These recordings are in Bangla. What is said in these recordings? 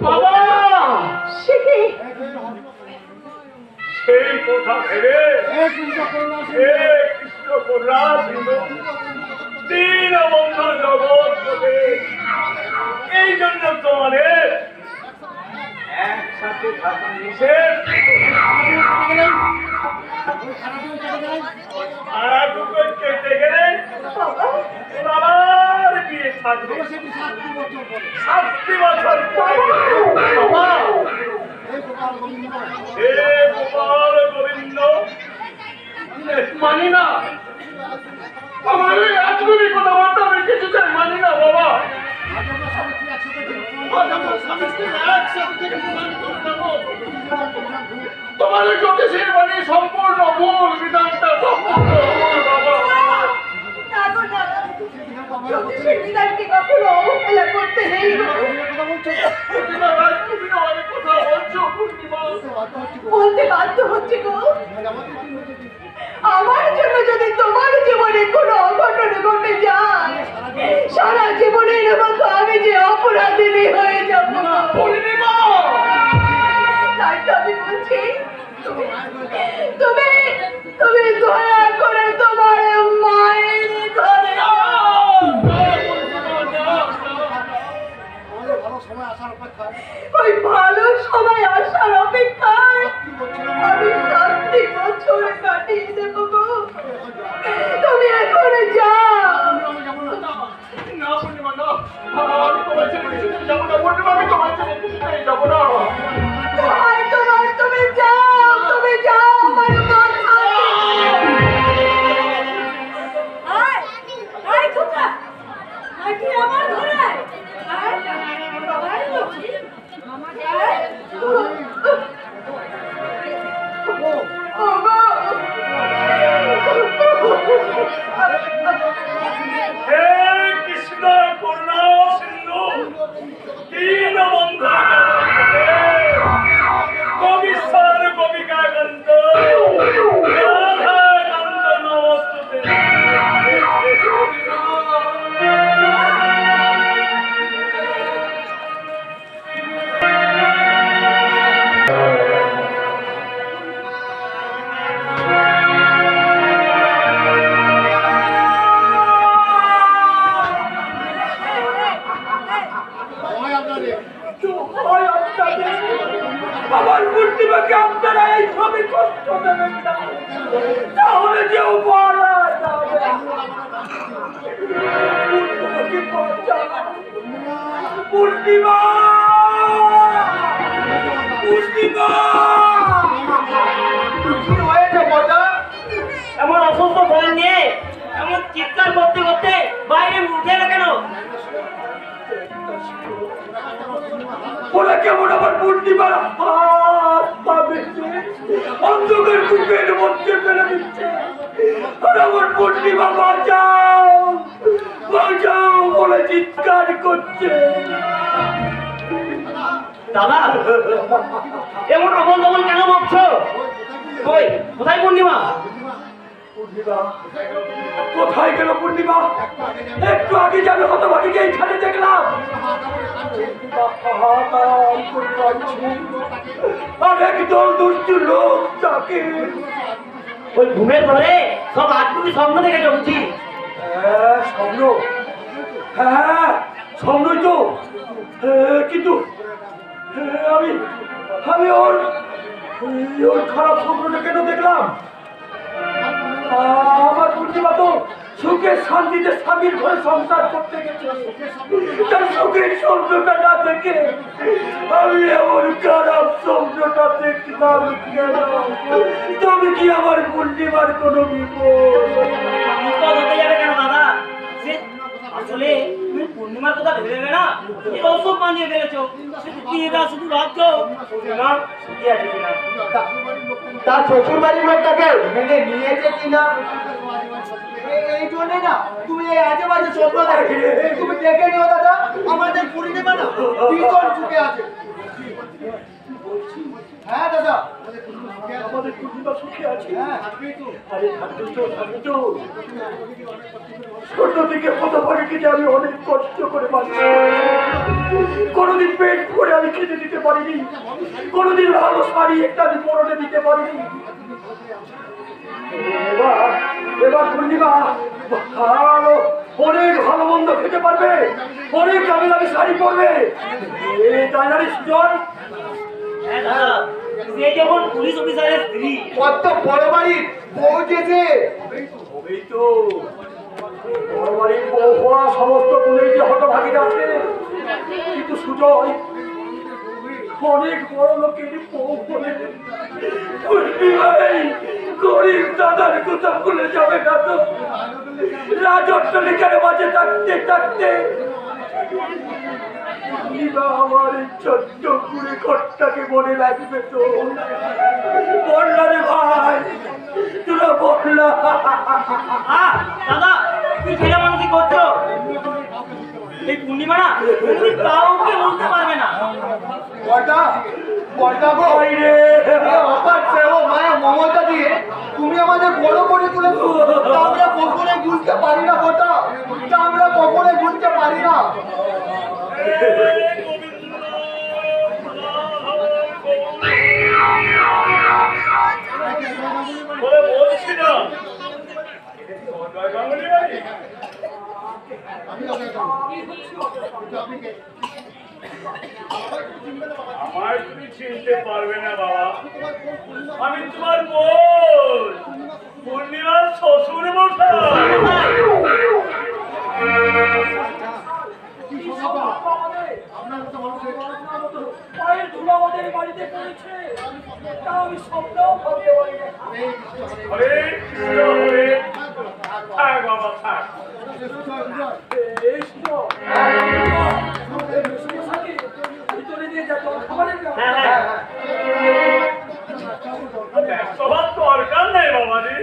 বাবা সেই কথা ভেবে কৃষ্ণ করুণা দীন বন্ধু জগৎ বলে এই জন্য তোমাদের একসাথে থাকা নিষেধ। আড়াটুকু কেটে গেলে বাবার বিয়ে থাকবে 7 বছর পরে। হে গোপাল গোবিন্দ মানি না, আমার আজগুবি কথাবার্তা আমি কিছুতেই মানি না বাবা। তোমার জ্যোতিষের বাণী সম্পূর্ণ ভুল, বিধানটা সম্পূর্ণ ভুল বাবা। জ্যোতিষের বিধানকে কখনো অবহেলা করতে নেই। বলতে বাধ্য হচ্ছে গো, আমার জন্য যদি তোমার জীবনে কোনো অঘটন ঘটে যায়, সারা জীবনের মতো আমি যে অপরাধিনী হয়ে যাব। তাই তো আমি বলছি, তুমি তুমি দয়া করে তোমার মায়ের ঘরে ওই ভালো সময় আসার অপেক্ষায় আমি 7 বছর কাটিয়ে দেবো গো। তুমি এখন যাও। তুমি যাও, তুমি যাও, আমার কৃষ্ণ করুণা সিন্ধু দীন বন্ধু কবিশ্বর কবিকা গন্ধ রাধা গন্ধ নমস্তুতে। আমার পূর্ণিমাকে আপনারা এইভাবে কষ্ট দেবেন না, তাহলে যে পূর্ণিমা পূর্ণিমা হয়েছে মজা। এমন অসুস্থ ফোন নিয়ে এমন চিৎকার করতে করতে বাইরে উঠে না কেন? ওরা কেমন আমার পূর্ণিমার হাত পা বেঁধে অন্ধকার বুকের মধ্যে ফেলে দিচ্ছে, আর আমার পূর্ণিমা বাঁচাও বাঁচাও বলে চিৎকার করছে। দাদা এমন অবল দমন কেন বকছো? কই কোথায় পূর্ণিমা? কোথায় গেল পূর্ণিমা? একটু আগে যাবে হতভাগীকে এইখানে দেখলাম। আর একদল দুষ্টু লোক তাকে ওই ঘুমের ঘরে সব আজগুবি স্বপ্ন দেখে চলছি। স্বপ্ন? হ্যাঁ স্বপ্নই তো, কিন্তু আমি আমি ওর খারাপ স্বপ্নটা কেন দেখলাম? আমার পূর্ণিমা তো সুখের শান্তিতে স্বামীর ঘরে সংসার করতে গেছে, তার সুখের স্বপ্নটা না দেখে আমি এমন খারাপ স্বপ্নটা দেখলাম কেন? তবে কি আমার পূর্ণিমার কোনো বিপদ হতে যাবে কেন দাদা? আসলে তুমি পূর্ণিমার কথা ভেবে না, এই অসুখ বানিয়ে ফেলেছো। শুধু ভাবছো না কি আছে কিনা, তার শ্বশুর বাড়ির লোকটাকে মেনে নিয়েছে কিনা, এই জন্য না তুমি এই আজে বাজে স্বপ্ন দেখে। তুমি দেখে নিও দাদা, আমাদের পূর্ণিমা না ভীষণ সুখে আছে। হ্যাঁ দাদা। আমাদের পূর্ণিমা সুখে আছে। হ্যাঁ থাকবেই তো। আরে থাকবে তো। ছোট থেকে কত বাড়িকে আমি অনেক কষ্ট করে বাঁচছি। কোনোদিন পেট ভরে আমি খেতে দিতে পারিনি, কোনোদিন ভালো শাড়ি একটা আমি পরনে দিতে পারিনি। এবার পূর্ণিমা ভালো অনেক ভালো মন্দ খেতে পারবে, অনেক দামি দামি শাড়ি পরবে। তাই জানিস সুজন? হ্যাঁ দাদা, সে যখন পুলিশ অফিসারের স্ত্রী। কত বড় বাড়ির পৌঁছেছে। হবেই তো। বড় বাড়ির বউ হওয়া সমস্ত গুণেই যে হতভাগী আছে, কিন্তু সুজয় অনেক বড় লোকের বউ বলে গরিব দাদার কথা ভুলে যাবে না তো? রাজত্বলিকার মাঝে থাকতে থাকতে আমার এই ছোট্ট কুড়ি ঘরটাকে মনে রাখবে তো? বললা রে ভাই, তোরা বললা। দাদা, তুই ছেলে মানুষই করছো। এই পূর্ণিমা না তুমি কাউকে বলতে পারবে না। কটা কটা গো বাইরে অপার প্রেম মায়া মমতা দিয়ে তুমি আমাদের বড় করে তুলেছো। তা আমরা কখনোই বুঝতে পারি না গোটা, তা আমরা কখনোই বুঝতে পারি না। বলছি না আমায় তুমি চিনতে পারবে না বাবা, আমি তোমার বোন পূর্ণিমার শ্বশুর মশাই। পায়ের ধুলো আমাদের বাড়িতে পড়েছে, তা আমি স্বপ্নও ভাবতে পারি না। হরে কৃষ্ণ হরে, থাক বাবা থাক। এই শুনো, মশাইকে ভিতরে দিয়ে যা জল খাবারের হ্যাঁ হ্যাঁ, ব্যস্ত হওয়ার দরকার নেই বাবাজি।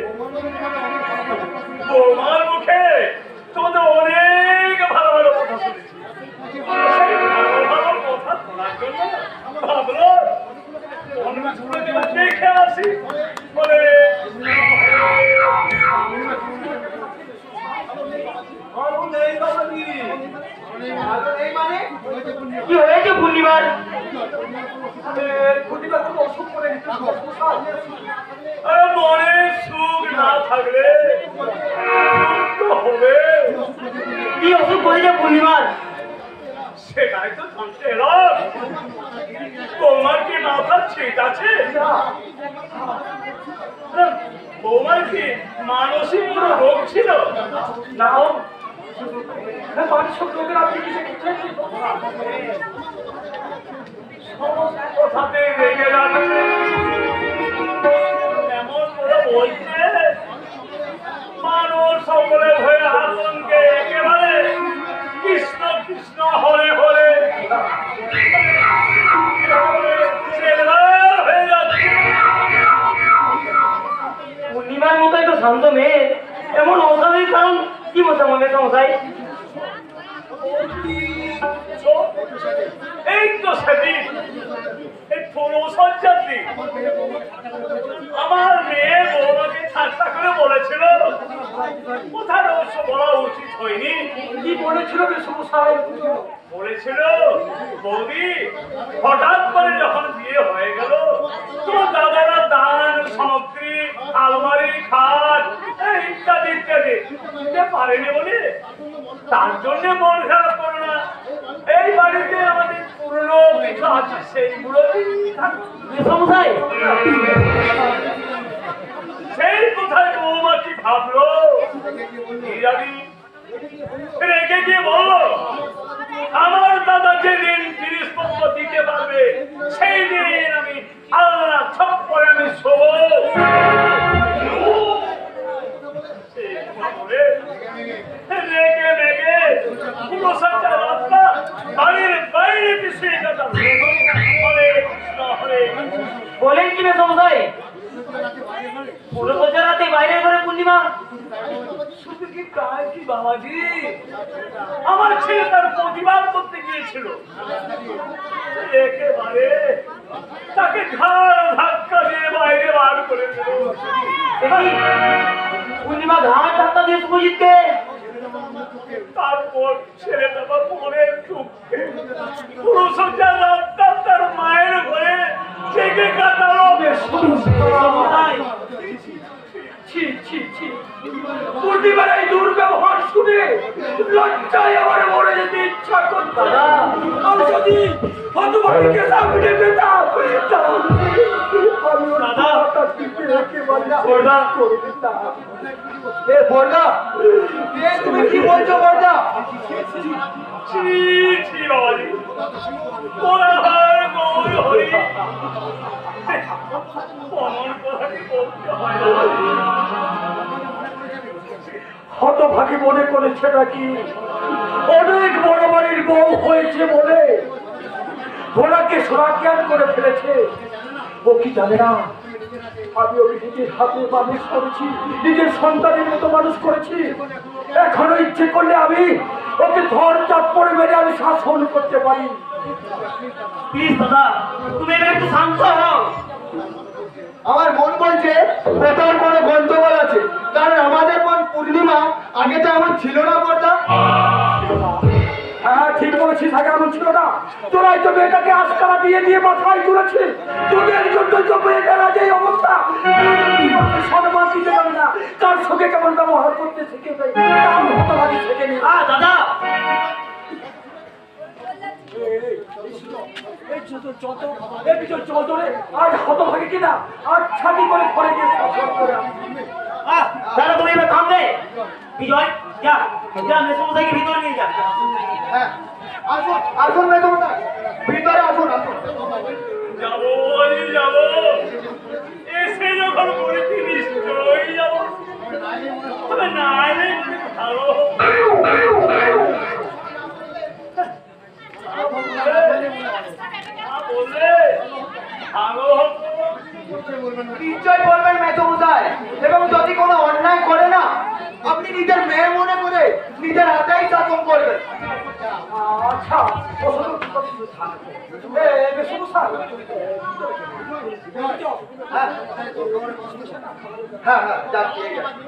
তোমার মুখে তোমাদের অনেক ভালো ভালো কথা শুনেছি। সেই ভালো ভালো কথা শোনার জন্য ভাবলো দেখে আসি বলে। ভালো নেই বাবাজি। এই মানে কি হয়েছে পূর্ণিমার? প্রতিবার কোনো অসুখ করে নিতে আরে মনে সুখ না থাকলে সুখ তো হবে, কি অসুখ করেছে পূর্ণিমার? সেটাই তো জানতে এলাম। তোমার কি মাথার ছিট আছে? তোমার কি মানসিক কোনো রোগ ছিল? না মানুষ লোকের আপনি কি দেখেছেন? সমস্ত কথাতে রেগে যাচ্ছে, এমন করে বলছে মানুষ সকলে হয়ে আতঙ্কে একেবারে কৃষ্ণ কৃষ্ণ হরে হরে সেলভার হয়ে যাচ্ছে। পূর্ণিমার মতো একটু শান্ত মেয়ে এমন অস্বাভাবিক কারণ কি মশাই সমস্যায়? এই তো সেদিন এই ফুলসজ্জার দিন আমার মেয়ে বৌমাকে ঠাট্টা করে বলেছিল, কোথায় অবশ্য বলা উচিত হয়নি, কি বলেছিল মশাই? বলেছিল বৌদি হঠাৎ করে যখন বিয়ে হয়ে গেল তোমার দাদারা দান সামগ্রী আলমারি খাট এই ইত্যাদি ইত্যাদি দিতে পারেনি বলে তার জন্য মন খারাপ করো না, এই বাড়িতে আমাদের পুরনো কিছু আছে সেইগুলো সমস্যায় সেই কোথায় বৌমা কি ভাবলো কি জানি রেখে গিয়ে বললো আমার দাদা যেদিন জিনিসপত্র দিতে পারবে সেই দিন আমি আল্লাহ ছপ করে আমি শোবো। রেগে মেগে পুরো সজ্জা রাস্তা বাড়ির বাইরে পিছিয়ে গেলাম। হরে কৃষ্ণ হরে বলেন কি সমস্যায়? পুরো রাতে বাইরে করে পূর্ণিমা শুধু কি তাই কি বাবাজি, আমার ছেলে তার প্রতিবাদ করতে গিয়েছিল, একেবারে তাকে ঘাড় ধাক্কা দিয়ে বাইরে বার করে দিল। পূর্ণিমা ঘাট ধাক্কা দিয়ে শুভজিৎকে। তারপর ছেলেটা বা পরের দুঃখে পুরো সজ্জা রাতটা তার মায়ের ঘরে জেগে কাটালো। পূর্ণিমার এই দুর্ব্যবহার শুনে লজ্জায় আমার মরে যেতে ইচ্ছা করত না। আমি যদি হতভাগীকে সামনে পেতাম তাহলে আমি ওর মাথা টিপে রেখে বর্ণা করে দিতাম। এ বর্ণা, এ তুমি কি বলছো বর্ণা? ছি ছি বাবাজি, ওরা হার গৌর হরি অমন কথা কি বলতে হয় না। হতভাগী মনে করেছে নাকি অনেক বড় বাড়ির বউ হয়েছে বলে ঘোড়াকে সোনাজ্ঞান করে ফেলেছে। ও কি জানে না আমি ওকে নিজের হাতে মানুষ করেছি, নিজের সন্তানের মতো মানুষ করেছি। এখনো ইচ্ছে করলে আমি ওকে ধর চাপড়ে মেরে আমি শাসন করতে পারি। প্লিজ দাদা, তুমি এবার একটু শান্ত হও। আমার মন বলছে কোথাও কোনো গন্ডগোল আছে, কারণ আমাদের বোন পূর্ণিমা আগে তো এমন ছিল না বর্ণা। হ্যাঁ ঠিক বলেছিস, আগে এমন ছিল না। তোরাই তো মেয়েটাকে আজকালা দিয়ে দিয়ে মাথায় তুলেছিস। তোদের জন্যই তো মেয়েটার আজ এই অবস্থা। সম্মান দিতে পারে না, কার সঙ্গে কেমন ব্যবহার করতে শিখে দেয় তার হতভাগী থেকে নি। দাদা আর হতভাগী কিনা আর ছাতি করে ঘরে গিয়ে শাসন করে আসবি। দাদা তুমি এবার থামবে। বিজয় যা যা মেসমশাইকে ভিতরে নিয়ে যা। হ্যাঁ, আসুন আসুন মেজমশাই, ভিতরে আসুন আসুন। যাবো বাবাজি যাবো, এসে যখন বলেছি নিশ্চয়ই যাবো, তবে না এলে একটু ভালো। বললে ভালো হতো। নিশ্চয় বলবেন মেজমশাই, এবং যদি কোনো অন্যায় করে না আপনি নিজের মেয়ে মনে করে নিজের হাতেই শাসন করবেন। আচ্ছা হ্যাঁ হ্যাঁ হ্যাঁ, যাচ্ছি এই যাচ্ছি।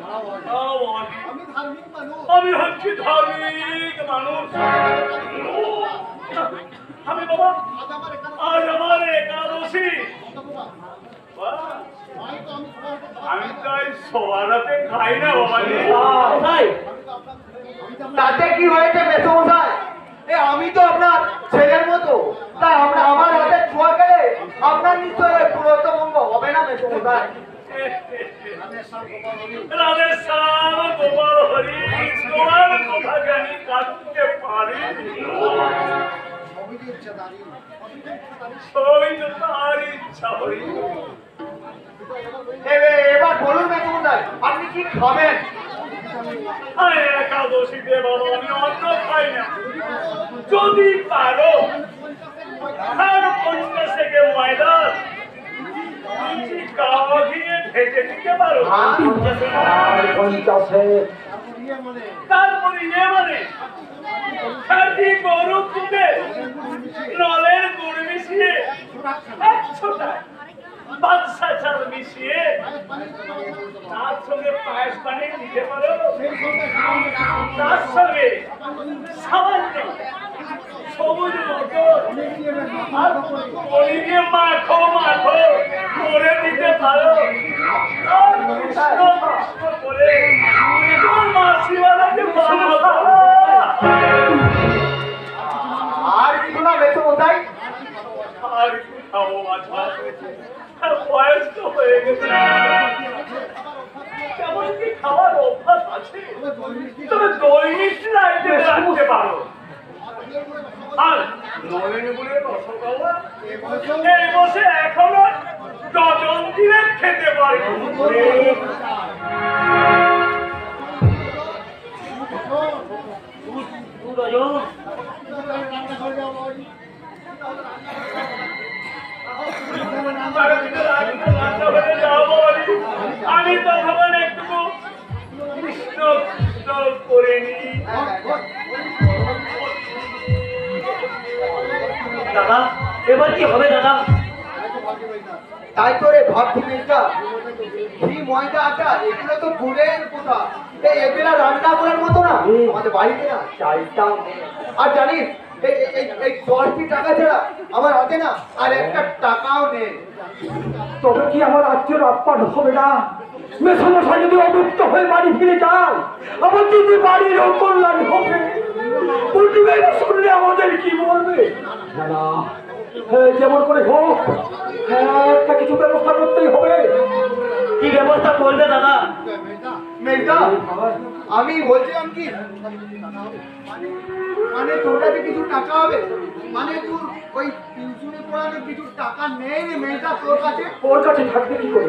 আমি হচ্ছি ধার্মিক মানুষ। আমি বাবা আজ আমার একাদশী। আমি তাই সবার হাতে খাই না বাবাজি। তাতে কি হয়েছে মেজমশাই? আমি তো আপনার ছেলের মতো, তাই আমরা আমার হাতে ছোঁয়া গেলে আপনার নিশ্চয় পুরোত্তমঙ্গ হবে না মেজমশাই। রাধে শ্যাম গোপাল হরি, তোমার কথা জানি কাটতে পারি। সবই তো তার ইচ্ছা হরি। এবার বলুন মেজমশাই, আপনি কি খাবেন? আরে একাদশীতে বাবা আমি অন্ন খাই না। যদি পারো আর 50 থেকে ময়দা লুচি কাওয়া ঘিয়ে ভেজে দিতে পারো। তারপরে মানে খাঁটি গরু দুধে নলের গুড় মিশিয়ে 100টা বাদশা চাল মিশিয়ে তার সঙ্গে পায়েস বানিয়ে দিতে পারো। তার সঙ্গে সামান্য সবুজ মটর আর পনিরে মাখো মাখো করে দিতে পারো। আর কৃষ্ণ কৃষ্ণ করে তোমার মাসিওয়ালাকে বানাবো। আর কিছু না মেজমশাই? আর কি খাবো মাথা, বয়স তো হয়ে গেছে। কেমন কি খাওয়ার অভ্যাস আছে, তবে দৈনিক আইটেম রাখতে পারো। আর নলেন গুড়ের রসগোল্লা এই বসে এখনো ডজন দিনে খেতে পারি। আমি তখন একটু কৃষ্ণ কৃষ্ণ করে নি। দাদা এবার কি হবে দাদা? তাই তো রে ভাবছি মেয়েটা ঘি ময়দা আটা এগুলো তো দূরের কোথা এগুলা রান্না করার মতো না আমাদের বাড়িতে না চালটাও নেই আর জানিস এই 10টি টাকা ছাড়া আমার হাতে না আর একটা টাকাও নেই তবে কি আমার আত্মীয় আপ্যায়ন হবে না? মেসমশাই যদি অভুক্ত হয়ে বাড়ি ফিরে যায়, আমার যদি বাড়ির অকল্যাণ হবে, প্রতিবেশী শুনলে আমাদের কি বলবে? না, যেমন করে হোক একটা কিছু ব্যবস্থা করতেই হবে। কি ব্যবস্থা করবে দাদা? মেয়েটা আমি বলছিলাম কি মানে তোর কাছে কিছু টাকা হবে মানে তোর ওই টিউশনে পড়ানোর কিছু টাকা নেই রে মেয়েটা তোর কাছে ওর কাছে থাকবে কি করে?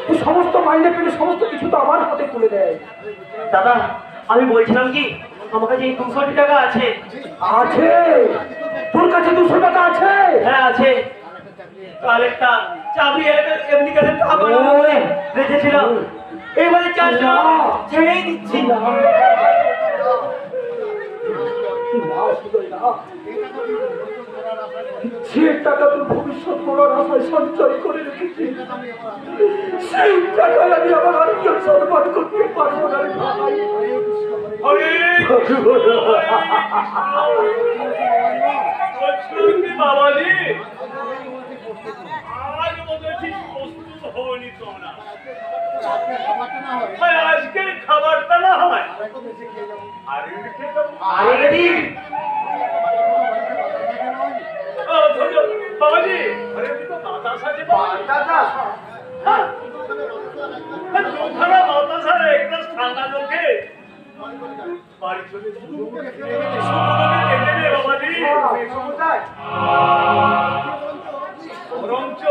ও সমস্ত মাইনে পেলে সমস্ত কিছু তো আমার হাতে তুলে দেয়। দাদা আমি বলছিলাম কি আমার কাছে এই 200 টাকা আছে। আছে? তোর কাছে 200 টাকা আছে? হ্যাঁ আছে। কাল একটা চাবি এমনি কাছে টাকা বানাবো বলে রেখেছিলাম, এবারে 4 টাকা ছেড়েই দিচ্ছি। যে টাকা তোর ভবিষ্যৎ করার আশায় সঞ্চয় করে রেখেছি, সেই টাকায় আমি আমার আত্মীয় সম্মান করতে পারবো না রে ভাই। বাবাজি আজ মধ্যে ঠিক প্রস্তুত হয়নি তোমরা। আজকের খাবারটা না হয় আরে বাবাজি আরে তো বাতাস আছে দাদা দুখানা বাতাস আর একটা ঠান্ডা লোকে বাড়ি চলে বাবাজি সমুদায় বরঞ্চ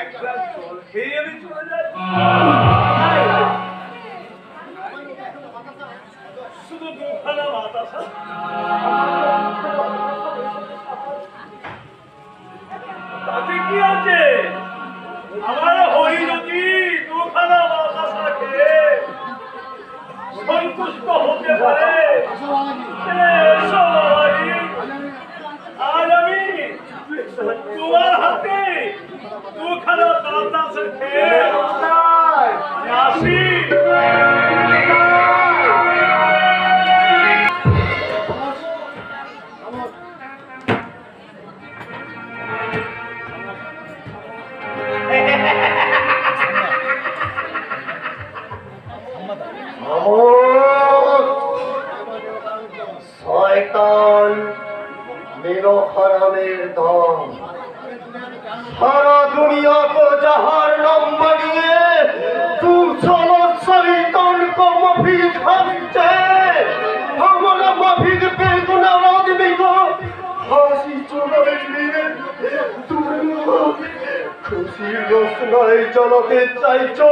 এক গ্লাস জল খেয়ে আমি চলে যাই। শুধু দুখানা বাতাস তাতে কি আছে? আমার হরি যদি দুখানা বাতাস খেয়ে সন্তুষ্ট হতে পারে, এসো বাবাজি, আজ আমি তোমার হাতে দুখানা বাতাস খেয়ে আসি। শয়তান मेरा हरामेर दाम सारा दुनिया को जहार नाम बनिए तुम चलो शैतान को माफी खाते हमारा माफी के बेगुनाह आदमी को फांसी चढ़ाए लिए तुम लोग खुशी रोशनाई जलाते चाइছো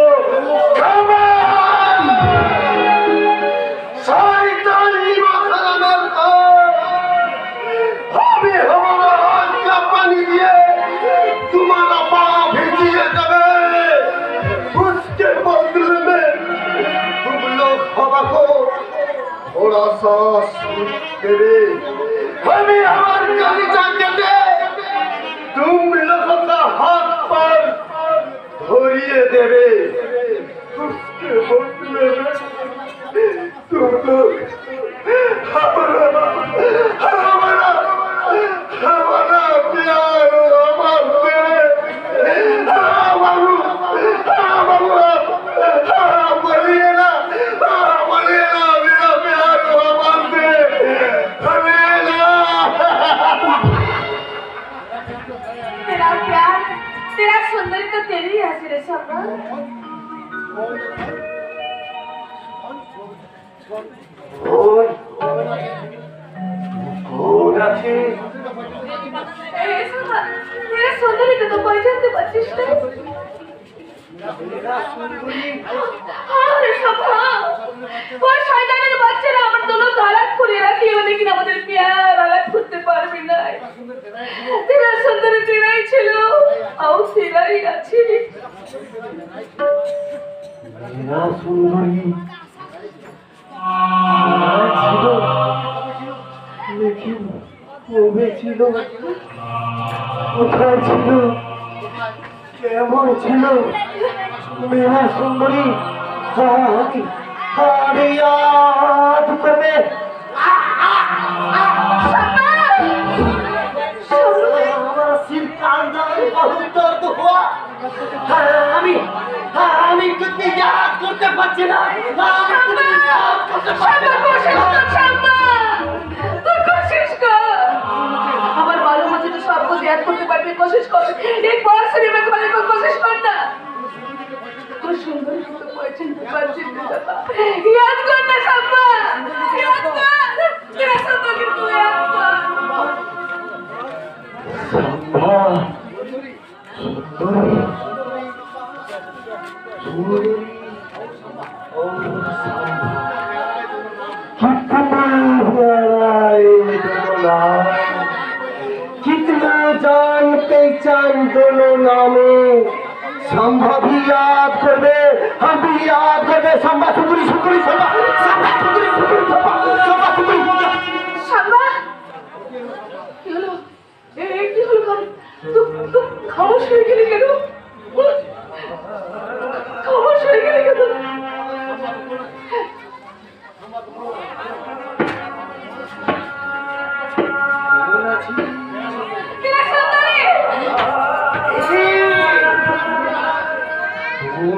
शैतान मेरा हरामेर दाम अभी हमारा आज्ञा पानी दिए तुम्हारा पाप भेजिए देवे उसके बदले में तुम लोग हवा को थोड़ा सा सूट देवे हमें हमारे कलीजा के दे तुम लोगों का हाथ पर धोरिए देवे उसके बदले में तुम लोग हमारा प्यार बोलिए ना मेरा प्यार हमारे तेरा प्यार तेरा सुंदरी तो तेरी ही हंसी रे शब्द तेरा सुंदरी को तो पहचानते पारছিস না আরে সভা ওই শয়তানের বাচ্চারা আমার দোনো আলাদা করে রাখি ওদের কিনা আমাদের প্যার আলাদা করতে পারবি না তেরা সুন্দরী তেরাই ছিল আও তেরাই আছে मेरा सुंदरी लेकिन वो भी ছিল কোথায় ছিল কেমন ছিল মেরা সুন্দরী আরে याद करते हमारा सिर कांदा बहुत दर्द हुआ আমি কিতনি याद করতে পারছি না আমার ভালো মতো তো সব কিছু याद করতে পারবি कोशिश कर एक बार सिर्फ मैं तुम्हारे को कोशिश करना तो सुंदर तो पहचान पाচ্ছি না याद करना शाम्मा याद कर तेरा सब कुछ तू याद कर कितना जान पहचान दोनों नामे संभव ही याद कर दे हम भी याद कर दे संभा सुंदरी सुंदरी संभा सुंदरी सुंदरी संभा सुंदरी शाम्मा কি হলো এই কি হলো তুই খামোশ হয়ে গেলি কেন খামোশ হয়ে গেলি কেন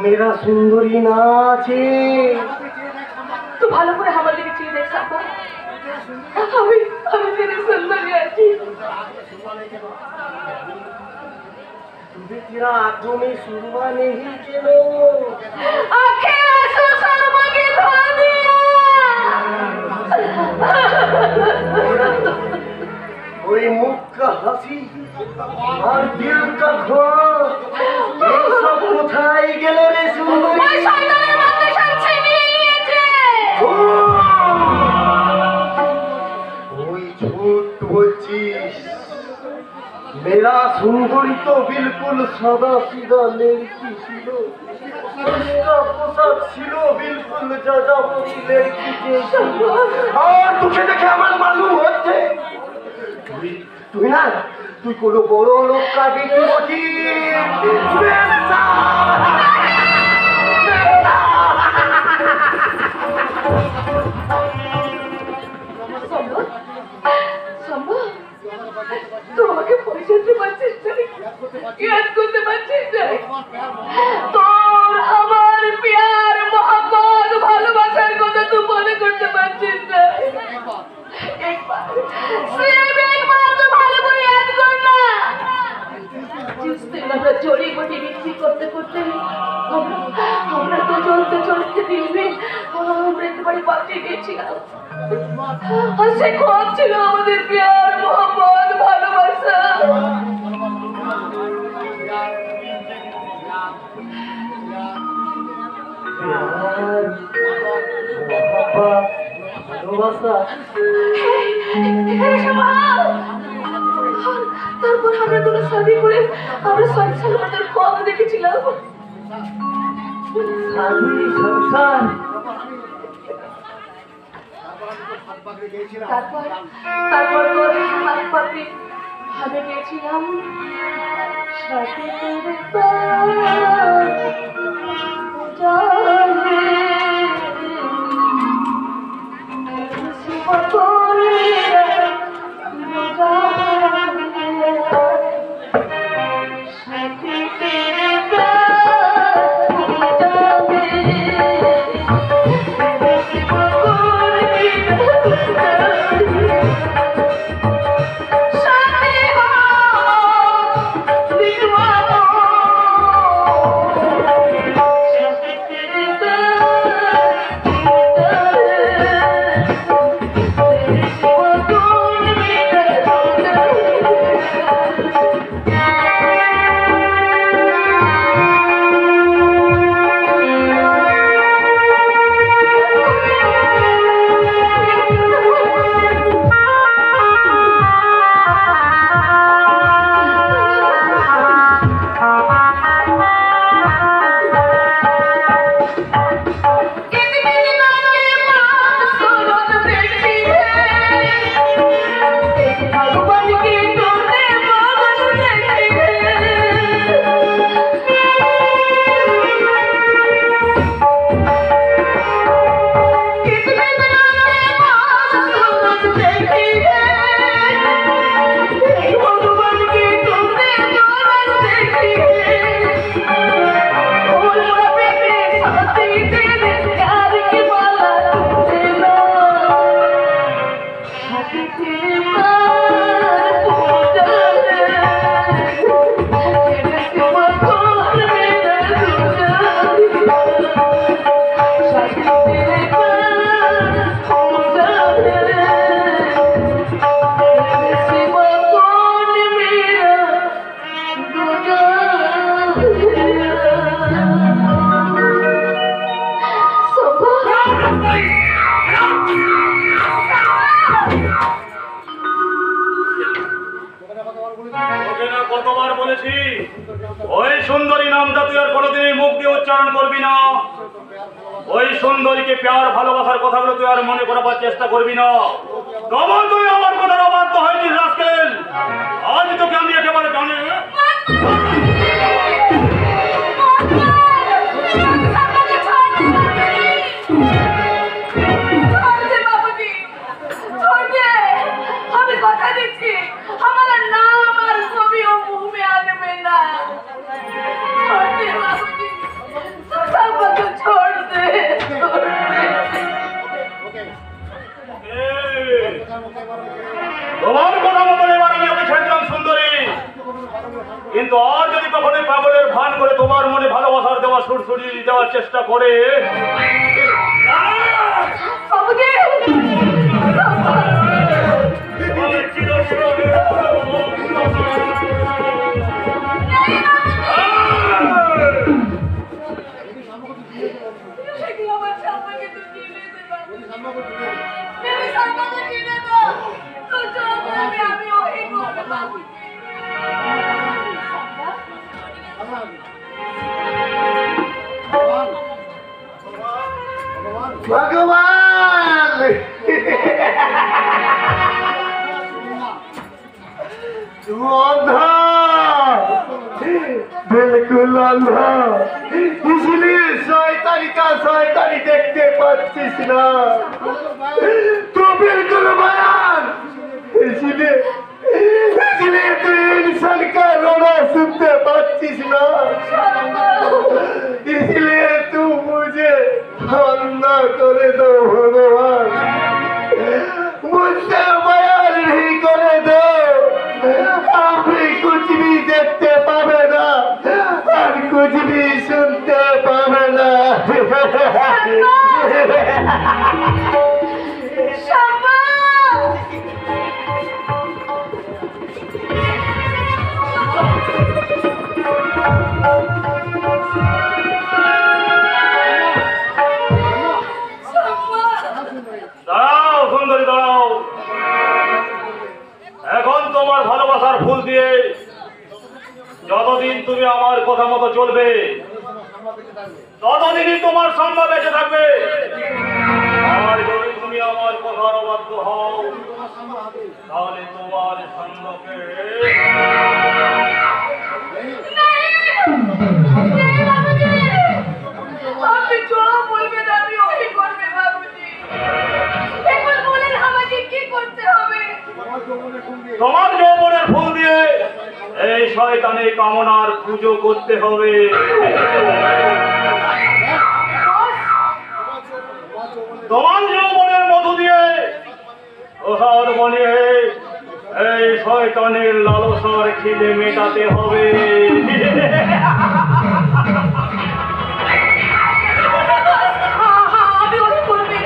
मेरा सुंदरी ना আছে তো ভালো করে আমার দিকে চেয়ে দেখ শাম্মা আমি তেরে সুন্দরী আছি तुझे तेरा आंखों में सुरमा नहीं चलो आंखें आंसू शर्मा की धो दिया कोई मुख का हंसी और दिल का खोर ये सब কোথায় গেল রে সুন্দরী ওই শয়তানের বাচ্চা সব ছিনিয়ে নিয়েছে ওই ঝুট বলছিস मेरा सुंदरी तो बिल्कुल सादा सीधा लड़की ছিল उसका पोशाक ছিল बिल्कुल যাযাবরী लड़की जैसी और तुझे देखे আমার मालूम হচ্ছে তুই না তুই কোনো বড় লোক का बेटी শম্ভু তুই আমাকে পরিচয় পাচ্ছিস না ইয়াদ করতে পারছিস না তোর আমার প্যার মোহাম্মদ ভালোবাসার কথা তুই মনে করতে পারছিস না একবার তো ভালো করে ইয়াদ কর না जिस दिन আমরা জড়ি বটি বিক্রি করতে করতে আমরা তো চলতে দিন দিন আমরা একবারে পাঠিয়ে গেছিলাম আর সে কত ছিল আমাদের প্যার মোহাম্মদ ভালোবাসা ভালোবাসা তারপর আমরা কোনো শাদি করে আমরা 6 সাল আমাদের খোয়াব দেখেছিলাম শাদি সংসার তারপর তোর হাত পাতে ভাবে গেছিলাম সাথে সুন্দরীকে প্যার ভালোবাসার কথাগুলো তুই আর মনে করাবার চেষ্টা করবি না। তখন তুই আমার কথার অবাধ্য হয়েছিস রাস্কেল। আজ তোকে আমি একেবারে জানি। আমি কথা দিচ্ছি আমার নাম আর ছবিও মুখে আনবে না। छोड़ दे बाबूजी, सबको छोड़ दे। তোমার কথা মতো এবার আমি ওকে ছেড়ে দিলাম সুন্দরী, কিন্তু আর যদি কখনো পাগলের ভান করে তোমার মনে ভালোবাসার দেওয়া সুরসুরি দেওয়ার চেষ্টা করে বাবুজি भगवान तू अंधा, बिल्कुल अंधा, इसलिए शैतानी का शैतानी देखते पाচ্ছিস না। तू बिल्कुल बयान, इसलिए तू इंसान का रोना सुनते पाচ্ছিস না। इसलिए तू मुझे अंधा करे दो भगवान, मुझसे बयान नहीं करे दो। अभी कुछ भी देखते पावे ना और कुछ भी सुनते पावे ना। দাঁড়াও সুন্দরী দাঁড়াও। এখন তোমার ভালোবাসার ফুল দিয়ে যতদিন তুমি আমার কথা মতো চলবে ততদিনই তোমার সম্মান বেঁচে থাকবে। আর যদি তুমি আমার কথার অবাধ্য হও তাহলে তোমার সঙ্গকে আপনি जो বলবেন আমি ওই করবে বাবুজি। এখন বলেন আমাকে কি করতে হবে? তোমার যৌবনের ফুল দিয়ে এই শয়তানের কামনার পুজো করতে হবে। তোমার যৌবনের মধু দিয়ে ওষার বনে এই শয়তানের লালসার খিদে মেটাতে হবে। আমি ওই করবে।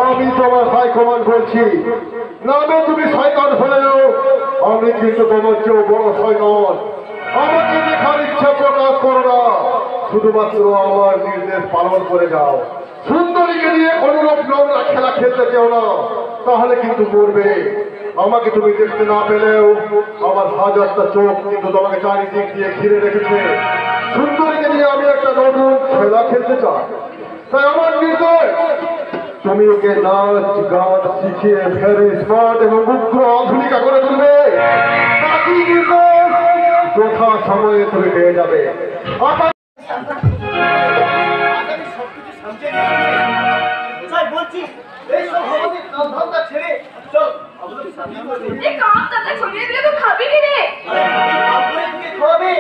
আমি তোমার হাইকমান করছি, নামে তুমি শয়তান হলেও আমি কিন্তু তোমার চেয়েও বড় শয়তান। আমাকে দেখার ইচ্ছা প্রকাশ করো না, শুধুমাত্র আমার নির্দেশ পালন করে যাও। সুন্দরীকে নিয়ে অনুরূপ নোংরা খেলা খেলতে চেও না, তাহলে কিন্তু মরবে। আমাকে তুমি দেখতে না পেলেও আমার হাজারটা চোখ কিন্তু তোমাকে চারিদিক দিয়ে ঘিরে রেখেছে। সুন্দরীকে নিয়ে আমি একটা নতুন খেলা খেলতে চাই, তাই আমার নির্দেশ তুমি ওকে নাচ গান শিখিয়ে ফেরে স্মার্ট এবং মুখ্য আধুনিকা করে তুলবে। বাকি নির্দেশ যথা সময়ে তুমি পেয়ে যাবে। বলছি ছেড়ে চল এই কামটাতে ছড়িয়ে দিলে তো খাবি কি রে? খাবে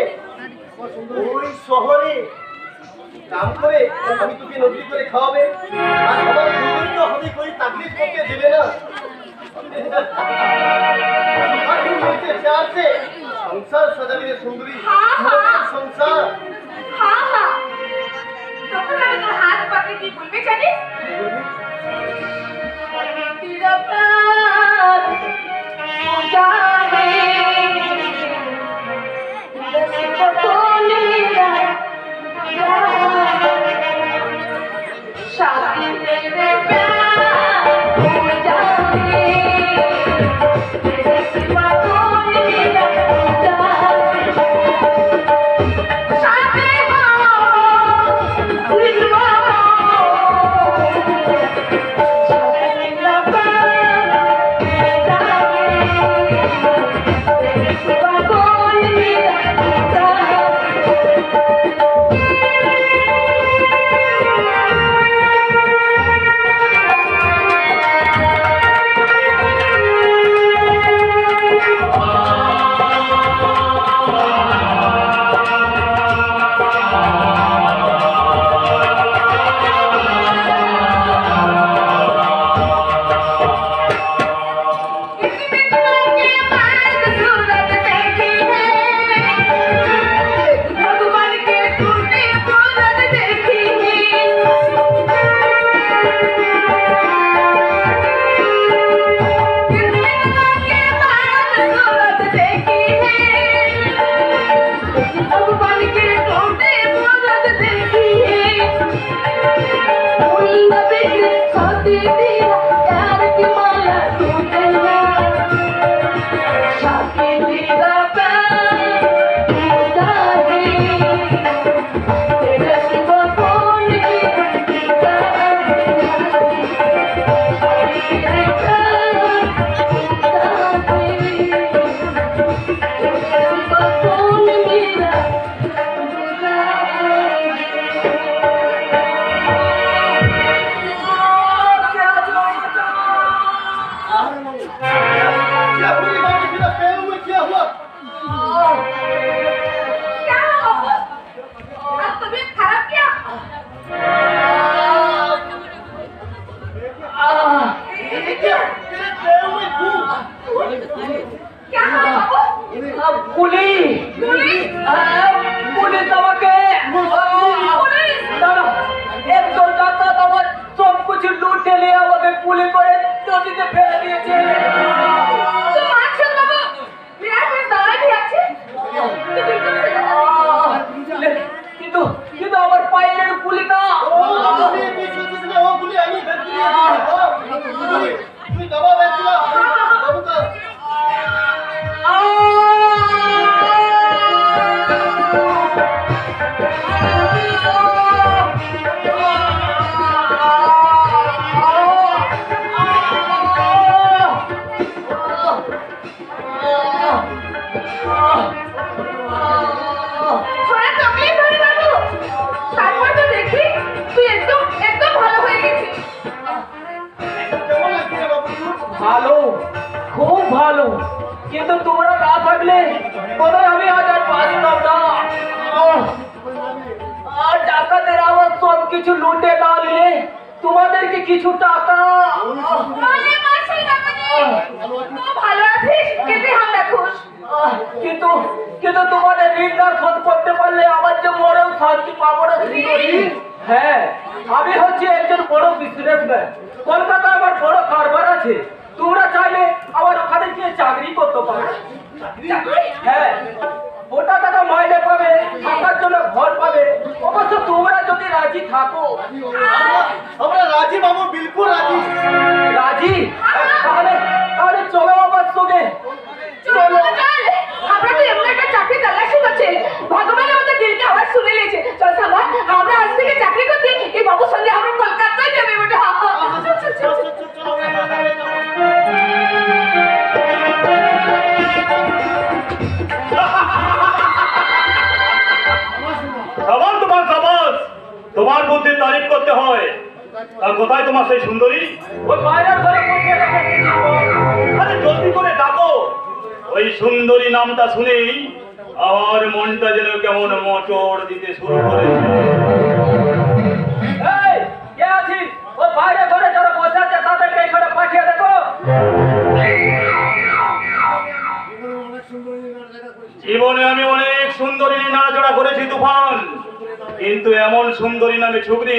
ওই শহরে কাম করে আমি তোকে নদী করে খাওয়াবে আর আমার সুন্দরী তো হবে কই তাকলিফ করতে দেবে না। আর তুই বলতে চাচ্ছে সংসার সাজাবি রে সুন্দরী, সংসার। হ্যাঁ হ্যাঁ, তখন আমি তোর হাত পাকে কি বলবে জানিস? तेरा प्यार जाने बस बोलेगा ভালো, খুব ভালো, কিন্তু তোমরা না থাকলে কোথায় আমি আজ আর বাঁচতাম না। আর ডাকাতের আবার সব কিছু লুটে না নিলে তোমাদেরকে কিছু টাকা। কিন্তু কিন্তু তোমাদের ঋণটা শোধ করতে পারলে আমার যে মরণ শান্তি পাবো না। হ্যাঁ, আমি হচ্ছি একজন বড় বিজনেসম্যান, কলকাতায় আমার বড় কারবার আছে। তোমরা চাইলে আমার ওখানে গিয়ে চাকরি করতে পারো। হ্যাঁ, ওটা টাকা মাইনে পাবে, থাকার জন্য ঘর পাবে। অবশ্য তোমরা যদি রাজি থাকো। আমরা রাজি বাবু, বিলকুল রাজি। রাজি? তাহলে তাহলে চলো আমার সঙ্গে। চলো। আমরা তো এমন একটা চাকরি তালাশি করছি, ভগবান আমাদের দিলকে আবার শুনে নিয়েছে। চল সাবা, আমরা আজ থেকে চাকরি করতে এই বাবুর সঙ্গে আমরা কলকাতায় যাবে। বেটা সাবাস তোমার সাবাস, তোমার বুদ্ধির তারিফ করতে হয়। আর কোথায় তোমার সেই সুন্দরী? ওই বাইরের ঘরে বসে রেখেছি। আরে জলদি করে ডাকো। ওই সুন্দরী নামটা শুনেই আমার মনটা যেন কেমন মোচড় দিতে শুরু করেছে। এই, কে আছিস? ওই বাইরের ঘরে যারা বসে আছে তাদেরকে এখানে পাঠিয়ে দেখো। জীবনে আমি অনেক সুন্দরী নাড়াচড়া করেছি তুফান, কিন্তু এমন সুন্দরী নামে ছুকরি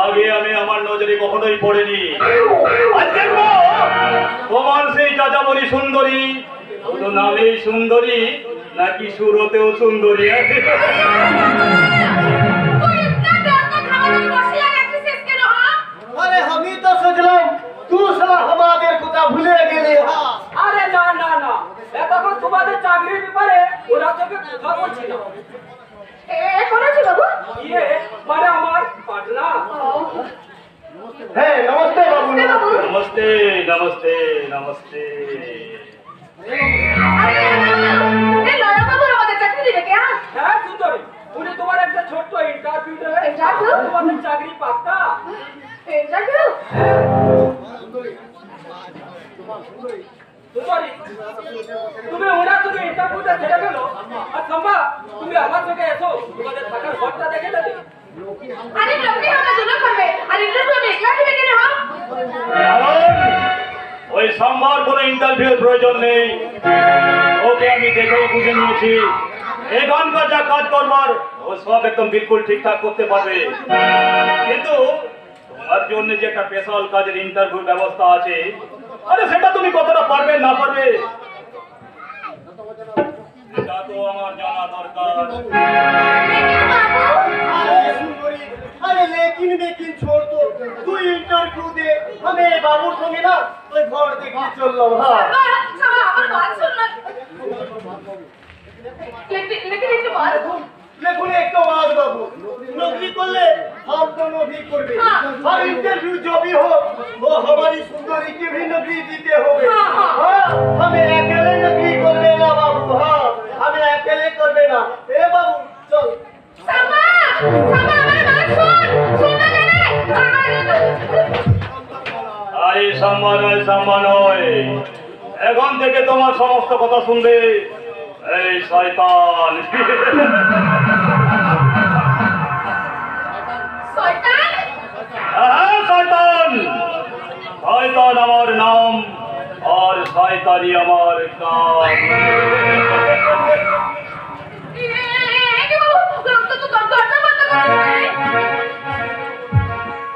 আগে আমি আমার নজরে কখনোই পড়েনি। আজ দেখবো তোমার সেই যাযাবরী সুন্দরী শুধু নামেই সুন্দরী নাকি সুরতেও সুন্দরী। তুই সালা আমাদের কথা ভুলে গেলি হ্যাঁ আরে না না না এখন তোমাদের চাকরির ব্যাপারে ওরা তোকে কথা বলছিল এখন আছে বাবু ইয়ে মানে আমার পাটনা হ্যাঁ নমস্তে বাবু নমস্তে নমস্তে নমস্তে আরে এই নয়া বাবু আমাদের চাকরি দিবে কে হ্যাঁ সুন্দরী উনি তোমার একটা ছোট্ট ইন্টারভিউ দেবে Interview? তোমাদের চাকরি পাক্কা ইন্টারভিউ সুন্দরী তুমি ওরা তুমি ইন্টারভিউটা ছেড়ে গেল আর সম্ভা তুমি আমার সঙ্গে এসো তোমাদের থাকার ঘরটা দেখে দেবে আরে লোকে আমরা দুটো করবে আর ইন্টারভিউ আমি একলা দিবে কেন হ্যাঁ ওই সোমবার কোনো ইন্টারভিউর প্রয়োজন নেই ওকে আমি দেখে বুঝে নিয়েছি এখানকার যা কাজ করবার ও সব একদম বিলকুল ঠিকঠাক করতে পারবে কিন্তু তোমার জন্য যে একটা স্পেশাল কাজের ইন্টারভিউ ব্যবস্থা আছে আরে সেটা তুমি কতটা পারবে না পারবে সেটা তো আমার জানা দরকার अरे लेकिन छोड़ दो तू इंटरव्यू दे हमें बाबू संगे ना तो घर देखी चल लो हाँ সাবা আমার বাত শুন না लेकिन একটু বাত लेकिन एक तो बात बाबू नौकरी कर ले हम दोनों भी कर ले हाँ। और इंटरव्यू जो भी हो वो हमारी सुंदरी की भी नौकरी दीते हो हाँ, हाँ। हाँ हमें अकेले नौकरी कर लेना बाबू हाँ हमें अकेले कर लेना ए बाबू चल সাবা সাবা আমার বাত শুন না জানে আরে সম্মান নয় এখন থেকে তোমার সমস্ত কথা শুনবে এই শয়তান শয়তান হ্যাঁ শয়তান শয়তান আমার নাম আর শয়তানি আমার কাম এই বাবু তো দরজা বন্ধ করে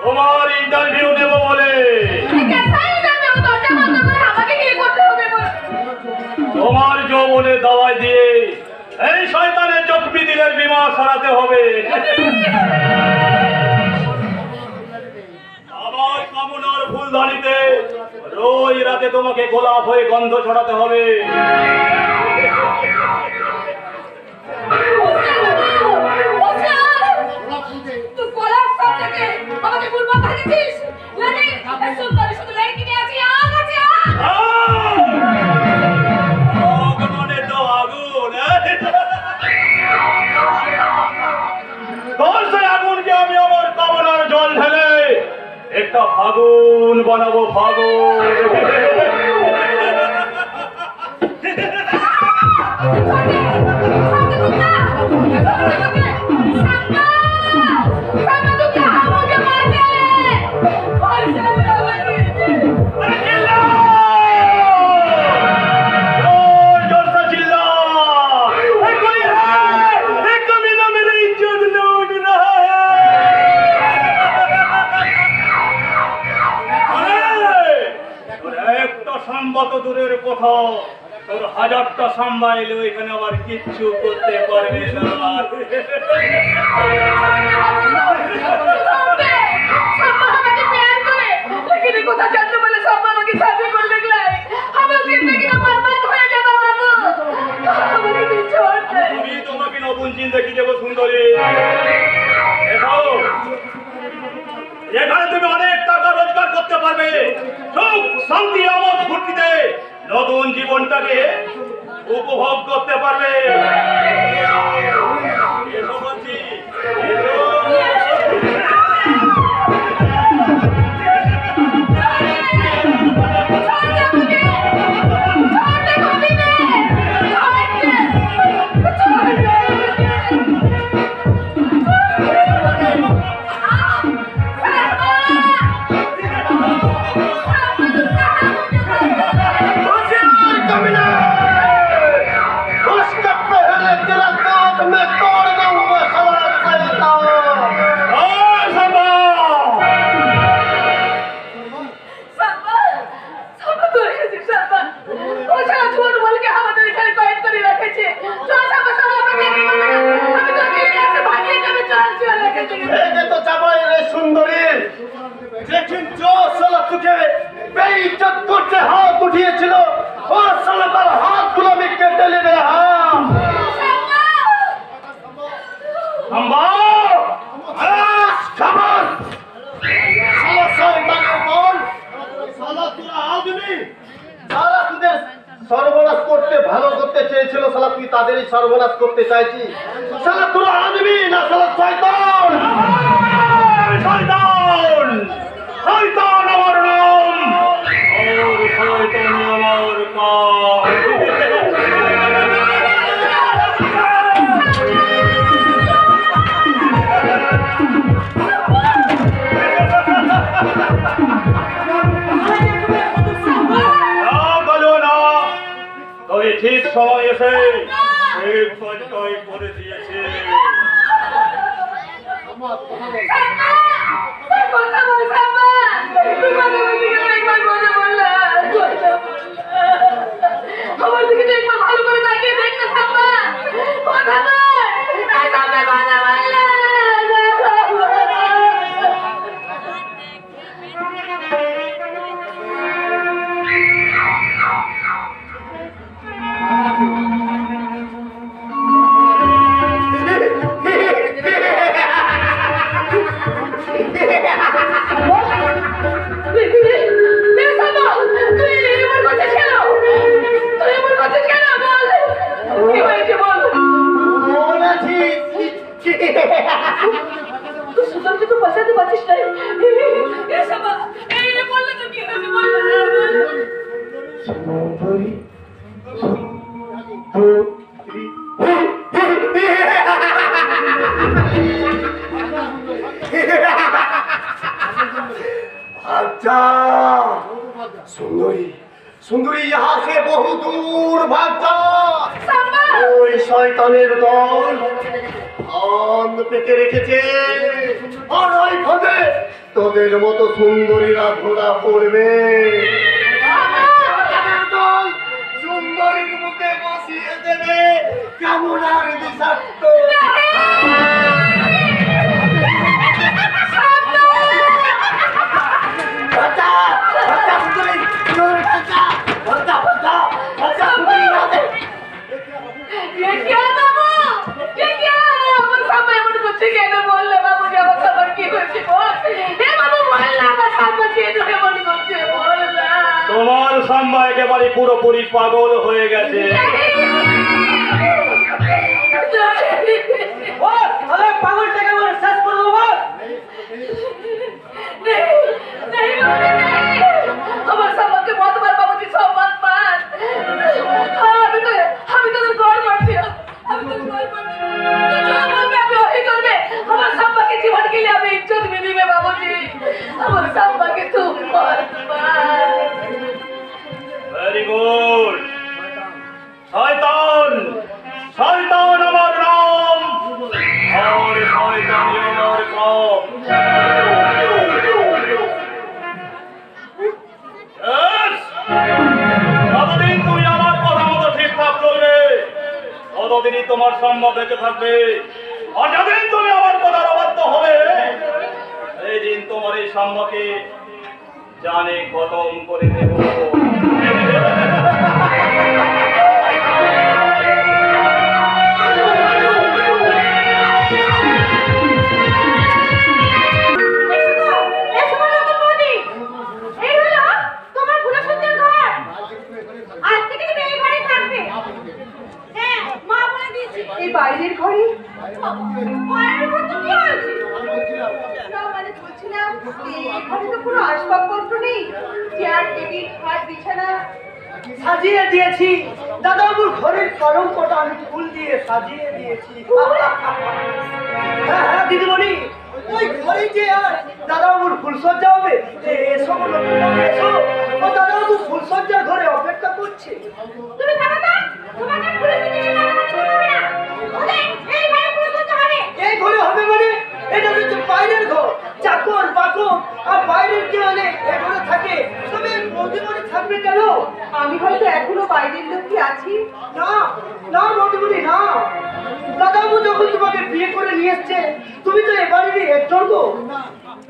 তোমার ইন্টারভিউ দেব বলে কেসাই যাবে ও দরজা বন্ধ করে আমাকে কি করতে হবে বল তোমার যৌবনে দাওয়াই দিয়ে এই শয়তানের জখমি দিলের বিমা সারাতে হবে আমার কামনার ফুলদানিতে রোজ রাতে তোমাকে গোলাপ হয়ে গন্ধ ছড়াতে হবে तू कोला सब থেকে আমাকে ভুল কথা দিছিস লাগে সুন্দর শুধু লাইকি নিয়ে আছি আগ আছে আগুনে তো আগুন তোর সেই আগুনকে আমি আমার কামনার জল ঢেলে একটা ফাগুন বানাবো ফাগুন দূরের কথা তোর হাজারটা সাম্বা এলেও এখানে আবার কিচ্ছু করতে পারবে না কথা জানতে বলে সব আমাকে সাথে করে দেখলাই আমার জিন্দগি বরবাদ হয়ে যাবে বাবু আমাকে কিছু হচ্ছে আমি তোমাকে নতুন জিন্দগি দেবো সুন্দরী এসো এখানে তুমি অনেক টাকা রোজগার করতে পারবে সুখ শান্তি আমোদ ফুর্তিতে নতুন জীবনটাকে উপভোগ করতে পারবে এসো বলছি এসো তাদেরই সর্বনাশ করতে চাইছি। শালা তোরা আদমি না শালা শয়তান। শয়তান শয়তান আমার নাম, আর শয়তানি আমার কাজ। তবে ঠিক সময় এসে ঠিক কাজটাই করে দিয়েছে। কথা বল সাম্বা, তুই কথা বলবি না, একবার কথা বল না, কথা বল না। আমার দিকে তো একবার ভালো করে তাকিয়ে দেখ না সাম্বা, কথা বল। এই সাম্বা, কথা বল না, কথা বল। अच्छा सुंदरी सुंदरी यहाँ से बहुत दूर भाग जा। ওই শয়তানের দল ফাঁদ পেতে রেখেছে, আর ওই ফাঁদে তোদের মতো সুন্দরীরা ধরা পড়বে। দল সুন্দরীর মুখে বসিয়ে দেবে কেমন আর বিষাক্ত। बच्चा बच्चा सुंदरी बच्चा बच्चा बच्चा बच्चा सुंदरी याद है। ये क्या बाबू, ये क्या আমার সামনে এমন করছে কেন? বললে বাবু যে আমার খাবার কি হয়েছে বল। এ বাবু বল না, আমার সামনে কেন এমন করছে বল না। তোমার সাম্বা একেবারে পুরোপুরি পাগল হয়ে গেছে। পাগলটাকে আমার শেষ করে দেবো। नहीं बाबू नहीं, আমার সামনে बहुत बार बाबू जी सब बात बात। हाँ अभी तो गौर करती हूँ, अभी तो गौर करती हूँ। तो जो बोलबे अभी वही करबे। আমার সাম্বা के जीवन के लिए अभी इज्जत भी दिबे बाबू जी। আমার সাম্বা के तू मत मार। Very good. শয়তান শয়তান আমার নাম, আর শয়তানি আমার কাজ। যতদিন তুমি আমার কথা মতো ঠিকঠাক চলবে ততদিনই তোমার সম্ভব বেঁচে থাকবে, আর যতদিন তুমি আমার কথার অবাধ্য হবে সেই দিন তোমার এই সম্ভবকে জানে খতম করে দেব। এই বাইরের ঘরে বাইরের ঘর তো কি হয়েছে? না মানে বলছিলাম এই ঘরে তো কোনো আসবাবপত্র নেই, চেয়ার টেবিল খাট বিছানা সাজিয়ে দিয়েছি। দাদাবাবুর ঘরের কলঙ্কটা আমি ফুল দিয়ে সাজিয়ে দিয়েছি। হ্যাঁ হ্যাঁ দিদিমণি, ওই ঘরে যে আর দাদাবাবুর ফুলসজ্জা হবে। এসো এসো, ও দাদাবাবু ফুলসজ্জার ঘরে অপেক্ষা করছে। তুমি থাকো তো, তোমাকে পুলিশ স্টেশনে যাওয়া হবে না। ওদের এই ঘরে ফুলসজ্জা হবে। এই ঘরে হবে মানে এটা হচ্ছে বাইরের ঘর। চাকর বাকর আর বাইরের কে অনেক এ ঘরে থাকে, তবে মধ্যমণি থাকবে কেন? আমি হয়তো এখনো বাইরের লোকই আছি। না না মধ্যমণি না, দাদাবাবু যখন তোমাকে বিয়ে করে নিয়ে এসছে তুমি তো এবারেরই একজন গো।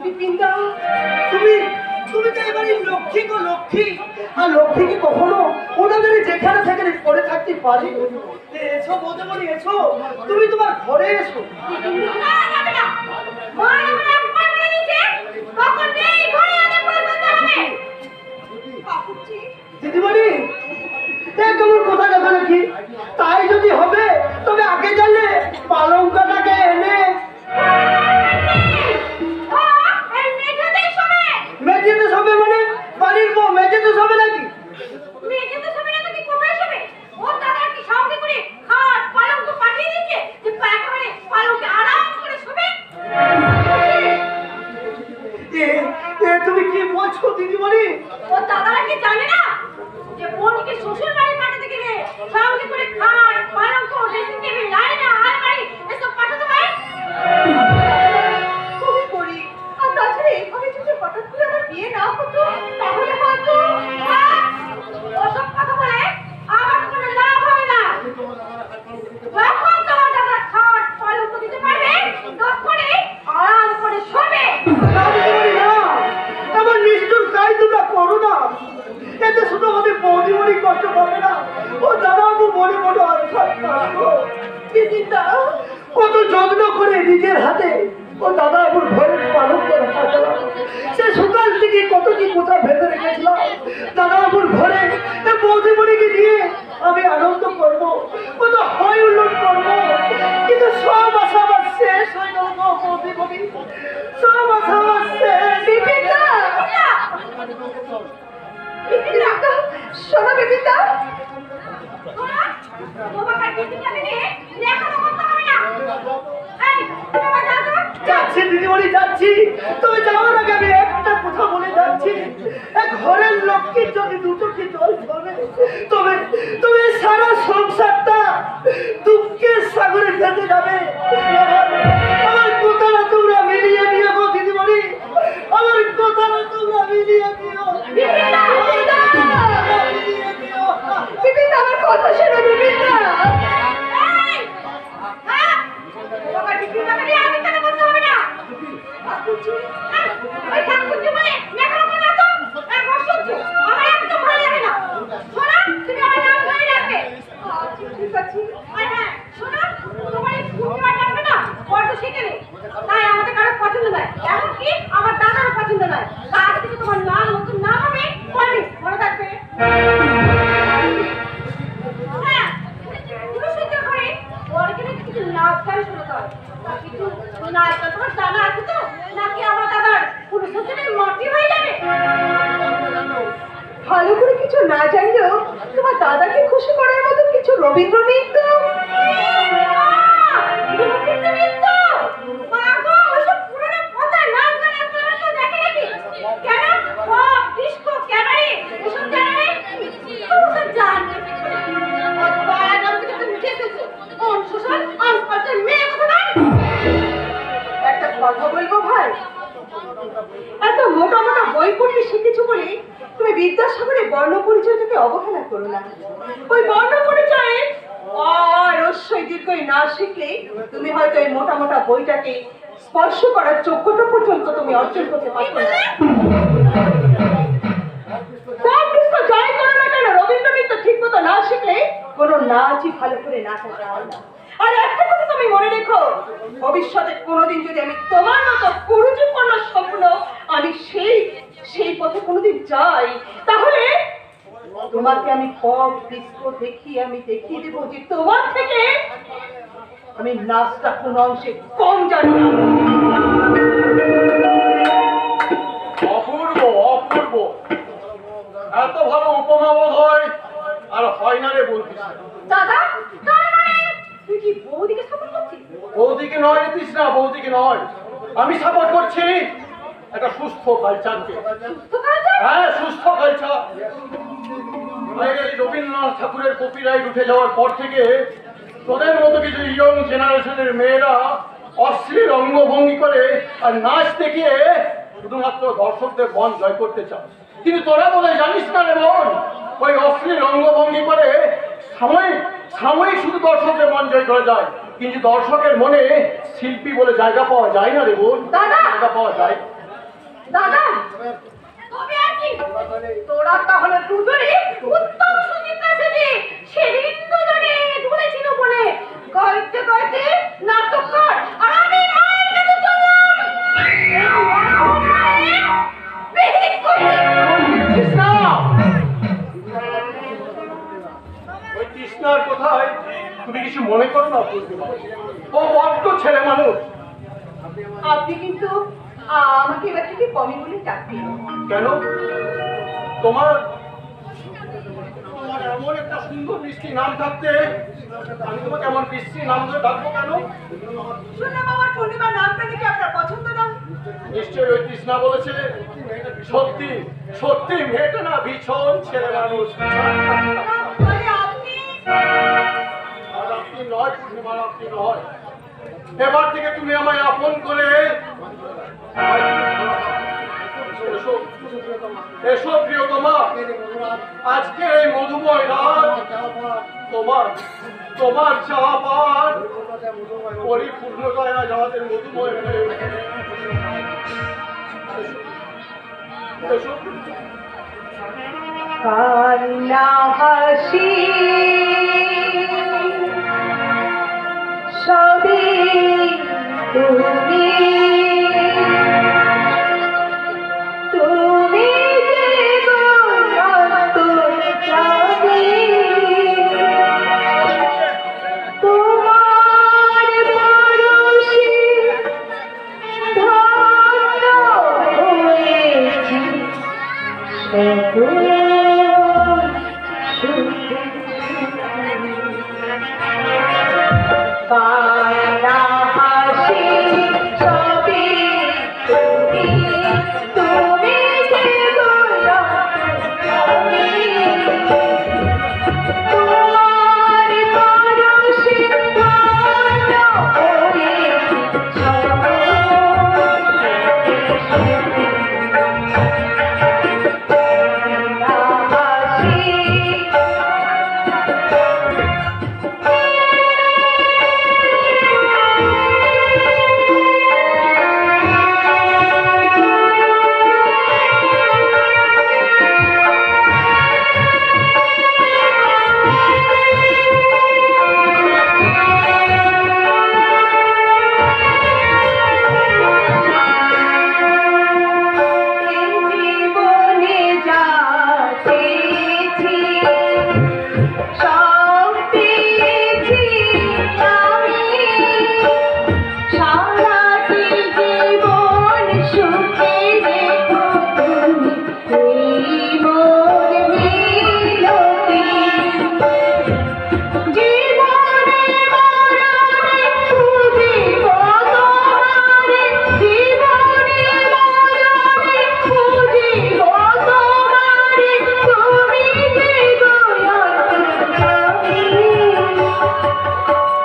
বিপিনদা, তুমি তুমি তো এবারে লক্ষ্মী গো লক্ষ্মী। আর লক্ষ্মী কি কখনো ওনাদের যেখানে থেকে পড়ে থাকতে পারে? এসো মধ্যমণি এসো, তুমি তোমার ঘরে এসো। না যাবে না। মা আমাকে অপমান করে দিয়েছে, তখন এই ঘরে আমাদের ফুলসজ্জা হবে। বাপুজি দিদিমণি কেমন কথা কথা নাকি? তাই যদি হবে তবে আগে জানলে পালঙ্কটাকে এনে মেঝেতে শোবে মানে বাড়ির বউ মেঝেতে শোবে নাকি? তুমি কি বলছো দিদিমণি? ও দাদারা কি জানে না যে বোনকে শ্বশুর বাড়ি পাঠাতে গেলে সঙ্গে করে খাট পালঙ্ক ড্রেসিং টেবিল লাইনা আলমারি এসব পাঠাতে হয়? খুবই করি। আর তাছাড়া এইভাবে যদি হঠাৎ করে আমার বিয়ে না হতো তাহলে হয়তো ওসব কথা বলে আমার কোনো লাভ হবে না। যখন তোমার দাদা খাট পালঙ্ক দিতে পারবে তখনই আরাম করে শোবে। না দিদিমণি না, আমার নিষ্ঠুর কাজ তোমরা করো না। এতে শুধু আমাদের বৌদিমণি কষ্ট পাবে না, ও দাদাবু মনে মনে অর্থাৎ দিদিটা কত যত্ন করে নিজের হাতে ও দাদাবুর ঘরের পালন করে সাজালাম। সে সকাল থেকে কত কি কোথায় ভেবে রেখেছিলাম দাদাবুর ঘরে বৌদিমণিকে নিয়ে আমি আনন্দ করবো, কত হয় উল্লন করবো, কিন্তু সব আশা আমার শেষ হয়ে গেল গো বৌদিমণি, সব আশা আমার শেষ। বিপিনদা শোনো বিপিনদা, তোমাকে বিপিনদাকে নিয়ে লেখাপড়া করতে হবে না। এই তোমার দাদু যাচ্ছি দিদিমণি যাচ্ছি, তবে যাওয়ার আগে আমি একটা কথা বলে যাচ্ছি, এক ঘরের লোককে যদি দুটো কি জল ধরে তবে তবে সারা সংসারটা দুঃখের সাগরে ফেলতে যাবে। আমার কথাটা তোমরা মিলিয়ে দিও গো দিদিমণি, আমার কথাটা তোমরা মিলিয়ে দিও। বিপিনদা মিলিয়ে দিও। বিপিনদা আমার কথা শোনো বিপিনদা। এই তোমাকে বিপিনদাকে নিয়ে আমি কেন করতে হবে না? ওই ঠাকুরজি বলে লেখাপড়া করো না তো এক অসহ্য, আমার একদম ভালো লাগে না। শোনো তুমি আমার নাম ধরে রাখবে। ঠিক আছে। আর হ্যাঁ শোনো, তোমার এই ফুটবল লাগবে না বড্ড শিখেলে, তাই আমাদের কারো পছন্দ নয়, এমনকি আমার দাদারও পছন্দ নয়। কাজ থেকে তোমার নাম নতুন নাম হবে পল্লী, মনে থাকবে। হ্যাঁ পুরো সহ্য করে ওর কিন্তু কিছু নাচ গান শোনাতে হয়। তা কিছু নাচ গান তোমার জানা আছে তো, নাকি আমার দাদার পুরো সহ্যের মাটি হয়ে যাবে? ভালো করে কিছু না জানলেও তোমার দাদাকে খুশি করার মতো কিছু রবীন্দ্র নৃত্য। একটা কথা বলবো ভাই, এত মোটা মোটা বই পড়তে শিখেছো বলে তুমি বিদ্যাসাগরের বর্ণ পরিচয়টাকে অবহেলা করো না। ওই বর্ণ পরিচয়ে আর রস্যই দীর্ঘই না শিখলে তুমি হয়তো এই মোটা মোটা বইটাকে স্পর্শ করার যোগ্যতা পর্যন্ত তুমি অর্জন করতে পারবে না। সব কিছু জয় করো না কেন, রবীন্দ্র নৃত্য ঠিক মতো না শিখলে কোনো নাচই ভালো করে নাচা যায় না। আর একটা কথা তুমি মনে রেখো, ভবিষ্যতে কোনোদিন যদি আমি তোমার মতো কুরুচিপূর্ণ স্বপ্ন আমি সেই পথে কোনোদিন যাই, তাহলে তোমাকে আমি পথ ডিস্কো দেখিয়ে দেবো যে তোমার থেকে আমি নাচটা কোনো অংশে কম জানি না। অপূর্ব অপূর্ব, এত ভালো উপমা বোধ হয় আর হয় না রে বলতিস। দাদা তার মানে তুই কি বৌদিকে সাপোর্ট করছিস? বৌদিকে নয় রেতিস না, বৌদিকে নয়, আমি সাপোর্ট করছি একটা সুস্থ কালচারকে। হ্যাঁ সুস্থ কালচার। এই রবীন্দ্রনাথ ঠাকুরের কপিরাইট উঠে যাওয়ার পর থেকে তোদের মতো কিছু ইয়ং জেনারেশনের মেয়েরা অশ্লীল অঙ্গভঙ্গি করে আর নাচ দেখিয়ে শুধুমাত্র দর্শকদের মন জয় করতে চায়। কিন্তু তোরা বোধহয় জানিস না রে বোন, ওই অশ্লীল অঙ্গভঙ্গি করে সাময়িক শুধু দর্শকদের মন জয় করা যায়, কিন্তু দর্শকের মনে শিল্পী বলে জায়গা পাওয়া যায় না রে বোন। জায়গা পাওয়া যায় দাদা তবে আর কি, তোরা তাহলে দুজনে উত্তম সুচিত্রা সেজে সেদিন দুজনে ঢুলেছিল বলে গাইতে গাইতে নাটক কর, আর আমি মায়ের কাছে চললাম। তুমি কিছু মনে করো না পূর্ণিমা, ও বড্ড ছেলে মানুষ। আপনি কিন্তু আমাকে এবার থেকে পমি বলে ডাকবেন। কেন? তোমার তোমার এমন একটা সুন্দর মিষ্টি নাম থাকতে আমি তোমাকে এমন মিষ্টি নাম ধরে ডাকবো কেন? শুনলাম আমার পূর্ণিমা নামটা নাকি আপনার পছন্দ না। নিশ্চয়ই ওই কৃষ্ণা বলেছে। সত্যি সত্যি মেয়েটা না ভীষণ ছেলে মানুষ। মানে আপনি আর আপনি নয় পূর্ণিমা, আপনি নয়। এবার থেকে তুমি আমায় আপন করে এসো, এসো প্রিয়তমা। আজকে এই মধুময় রাত তোমার তোমার চাওয়া পান পরিপূর্ণতায় আজ আমাদের মধুময় হয়ে ওঠে। এসো, এসো। কান্না হাসি সবই তুমি, তুমি যে অন্তর্যামী, তোমার পরশে ধন্য হয়েছি সকল কান্না হাসি সবই তুমি, তুমি যে অন্তর্যামী, তোমার পরশে ধন্য হয়েছি সকল জীবনে যা চেয়েছি সব পেয়েছি আমি, সারাটি জীবন সুখে রেখো তুমি এই মোর মিনতি। জীবনে মরণে খুঁজিব তোমারে, জীবনে মরণে খুঁজিব তোমারে, তুমি যে অন্তর্যামী,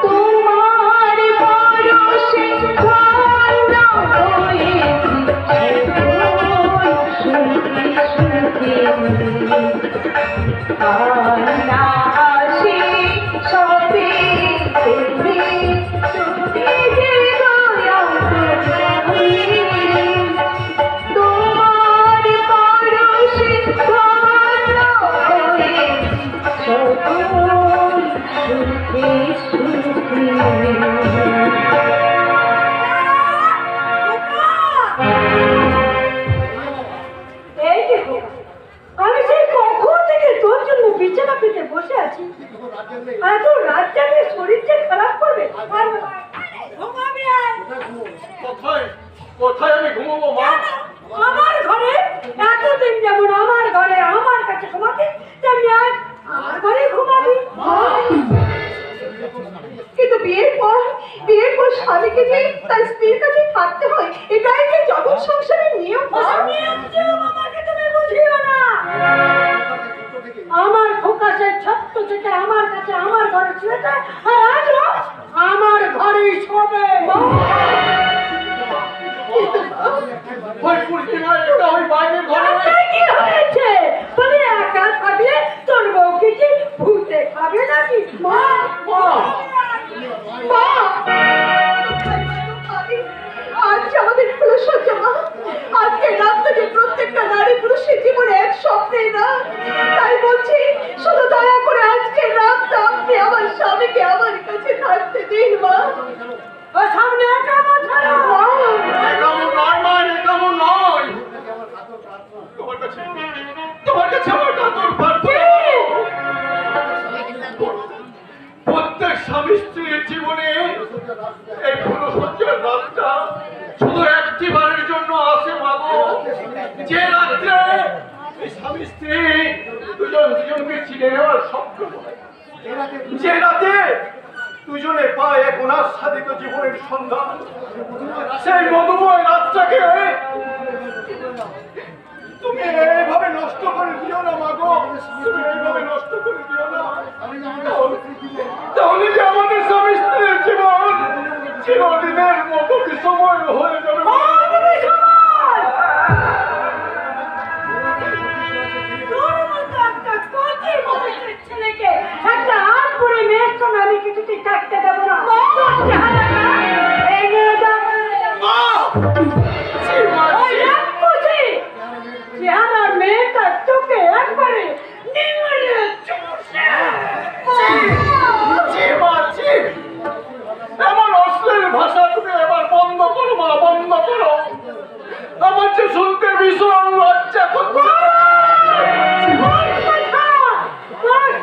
তোমার পরশে ধন্য হয়েছি সুখী সুখী। কান্না হাসি সবই তুমি, তুমি যে অন্তর্যামী, তোমার পরশে ধন্য হয়েছি সকল সুখী সুখী। এই দেখো, আমি সেই কখন থেকে তোর জন্য বিছানা পেতে বসে আছি, আর তোর রাত জাগলে শরীর যে খারাপ করবে। ঘুমাবি আয়। কোথায় কোথায় আমি ঘুমাবো মা? আমার ঘরে এতদিন যেমন আমার ঘরে আমার কাছে ঘুমাতে, তেমনি আজ আমার ঘরে ঘুমাবি। কিন্তু বিয়ের পর স্বামীকে যে তার স্ত্রীর কাছে থাকতে হয়, এটাই যে জগৎ সংসারের নিয়ম। আমাকে তুমি বুঝিও না। আমার ফোকাসে ছোট্ট থেকে আমার কাছে আমার ঘরে ছিল, আর আজও আমার ঘরেই শোবে। ওই পূর্ণিমা এটা ওই বাইরের ঘরে। কি হয়েছে? তুমি একা থাকলে তোর বউকে কি ভূতে খাবে নাকি? মা মা মা, আজ আমাদের হলো সজ্জা মা। আজকে রাতটা যে প্রত্যেকটা নারী পুরুষের জীবনে এক স্বপ্নে না, তাই বলছি শুধু দয়া করে আজকে রাতটা আপনি আমার স্বামীকে আমার কাছে থাকতে দিন মা। ও সামনে একা মা ছাড়ো। একামো নয় মা, একামো নয়। তোমার কাছে আমার কাতর প্রার্থনা, প্রত্যেক মানুষটা শুধু একটি বারের জন্য আসে মাগো, যে রাত্রে এই স্বামী স্ত্রী দুজনকে চিনে নেওয়ার স্বপ্ন হয়, যে রাতে দুজনে পায় এক অনাচ্ছাদিত জীবনের সন্ধান, সেই মধুময় রাতটাকে তুমি এইভাবে নষ্ট করে দিও না মাগো, তুমি এইভাবে নষ্ট করে দিও না। তাহলে যে আমাদের স্বামী স্ত্রীর জীবন চিরদিনের মতো সময় হয়ে যাবে। ছেলেকে একটা হাত করে মেয়ের সঙ্গে আমি কিছুতেই থাকতে দেবো না। এই নিয়ে যাও। ওই রাক্ষসী, যে আমার মেয়েটার চোখে একবারে নিংড়ে চুষে। এমন অশ্লীল ভাষা তুমি এবার বন্ধ করো মা, বন্ধ করো। আমার যে শুনতে ভীষণ লজ্জা করছে।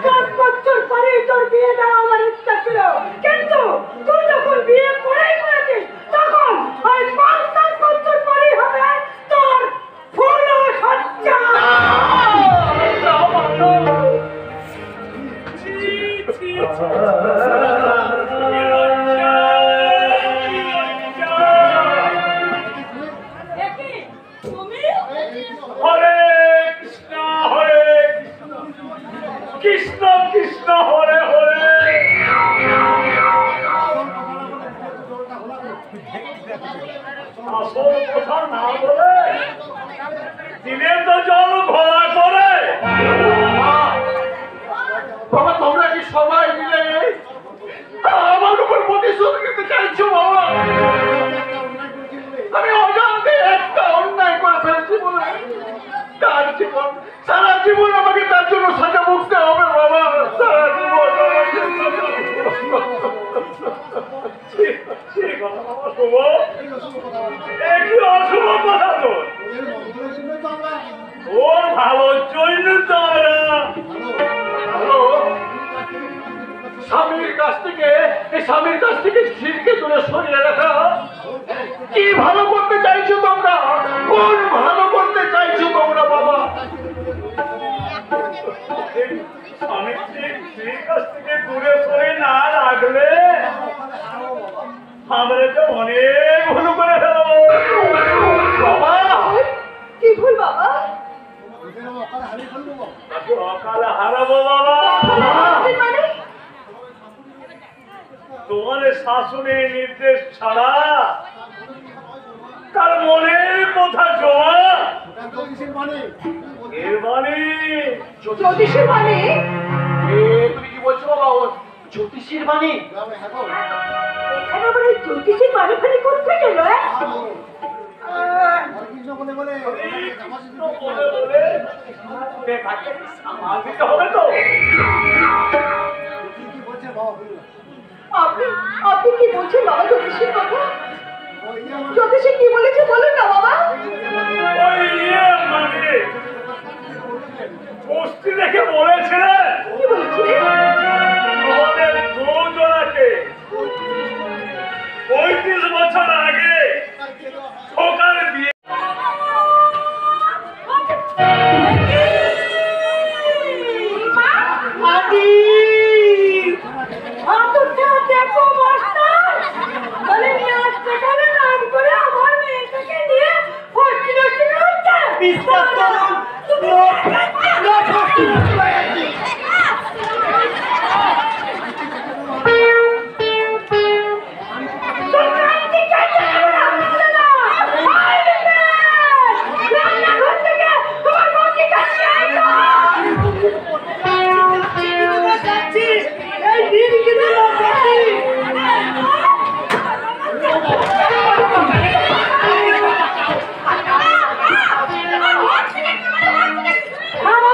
5 বছর পরে তোর বিয়ে দেওয়া আমার ইচ্ছা ছিল, কিন্তু তুই যখন বিয়ে করেই করেছিস তখন ওই 5 বছর পরেই হবে তোর ফুল সজ্জা। হরে কৃষ্ণ হরে কৃষ্ণ কৃষ্ণ হরে হরে। আসল কথা না বলে দিনে তো জল ঘোলা করে। বাবা তোমরা কি সবাই মিলে আমার উপর প্রতিশোধ নিতে চাইছো বাবা? আমি অজান্তে একটা অন্যায় করে ফেলেছি বলে তার জীবন, সারা জীবন আমাকে তার জন্য সাজা ভুগতে হবে বাবা, সারা জীবন আমাকে অশুভ কথা তো ওর ভালো জন্য স্বামীর কাছ থেকে শিরকে দূরে সরিয়ে রাখা। কি ভালো করতে চাইছো তোমরা? কোন ভালো করতে চাইছো তোমরা বাবা? আমি স্ত্রীর কাছ থেকে দূরে সরে না রাখলে আমরা তো অনেক ভুল করে ফেলবো বাবা কি ভুল বাবা? অকালে হারাবো বাবা। মানে তোমার শাশুড়ির নির্দেশ ছাড়া তার মনের কথা জমা এর মানে জ্যোতিষের মানে? তুমি কি বলছো বাবা? ও জ্যোতিষীর বাণী? এখানে আবার এই জ্যোতিষের মানে ফানি করতে গেল? বলে বলে বেকারকে সামাল দিতে হবে তো। আপনি কি বলছেন বাবা জ্যোতিষীর কথা? জ্যোতিষী কি বলেছে বলুন না বাবা। ওই মানে বস্তি দেখে বলেছিলেন কি বলেছিলেন? আমাদের দুজনাকে 35 বছর আগে ঠোকার দিয়ে আমার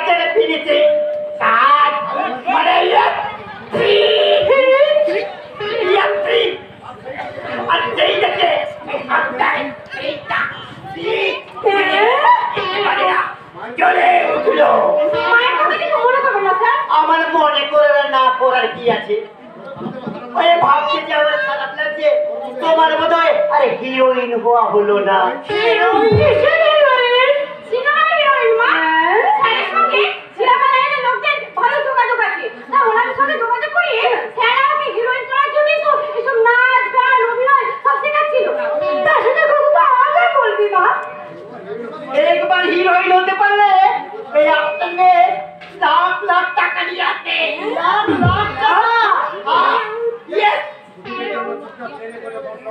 কাজের ফিনিতে কাজ মানে আর যেই দেখে চলে উঠলো। আমার মনে করে না করার কি আছে? ওই ভাবছে যে আমার খারাপ লাগছে, তোমার বোধ হয় আরে হিরোইন হওয়া হলো না। একবার হিরোইন হতে পারলে এই আপনাকে লাখ লাখ টাকা নিয়ে আসে। লাখ লাখ টাকা। Yes!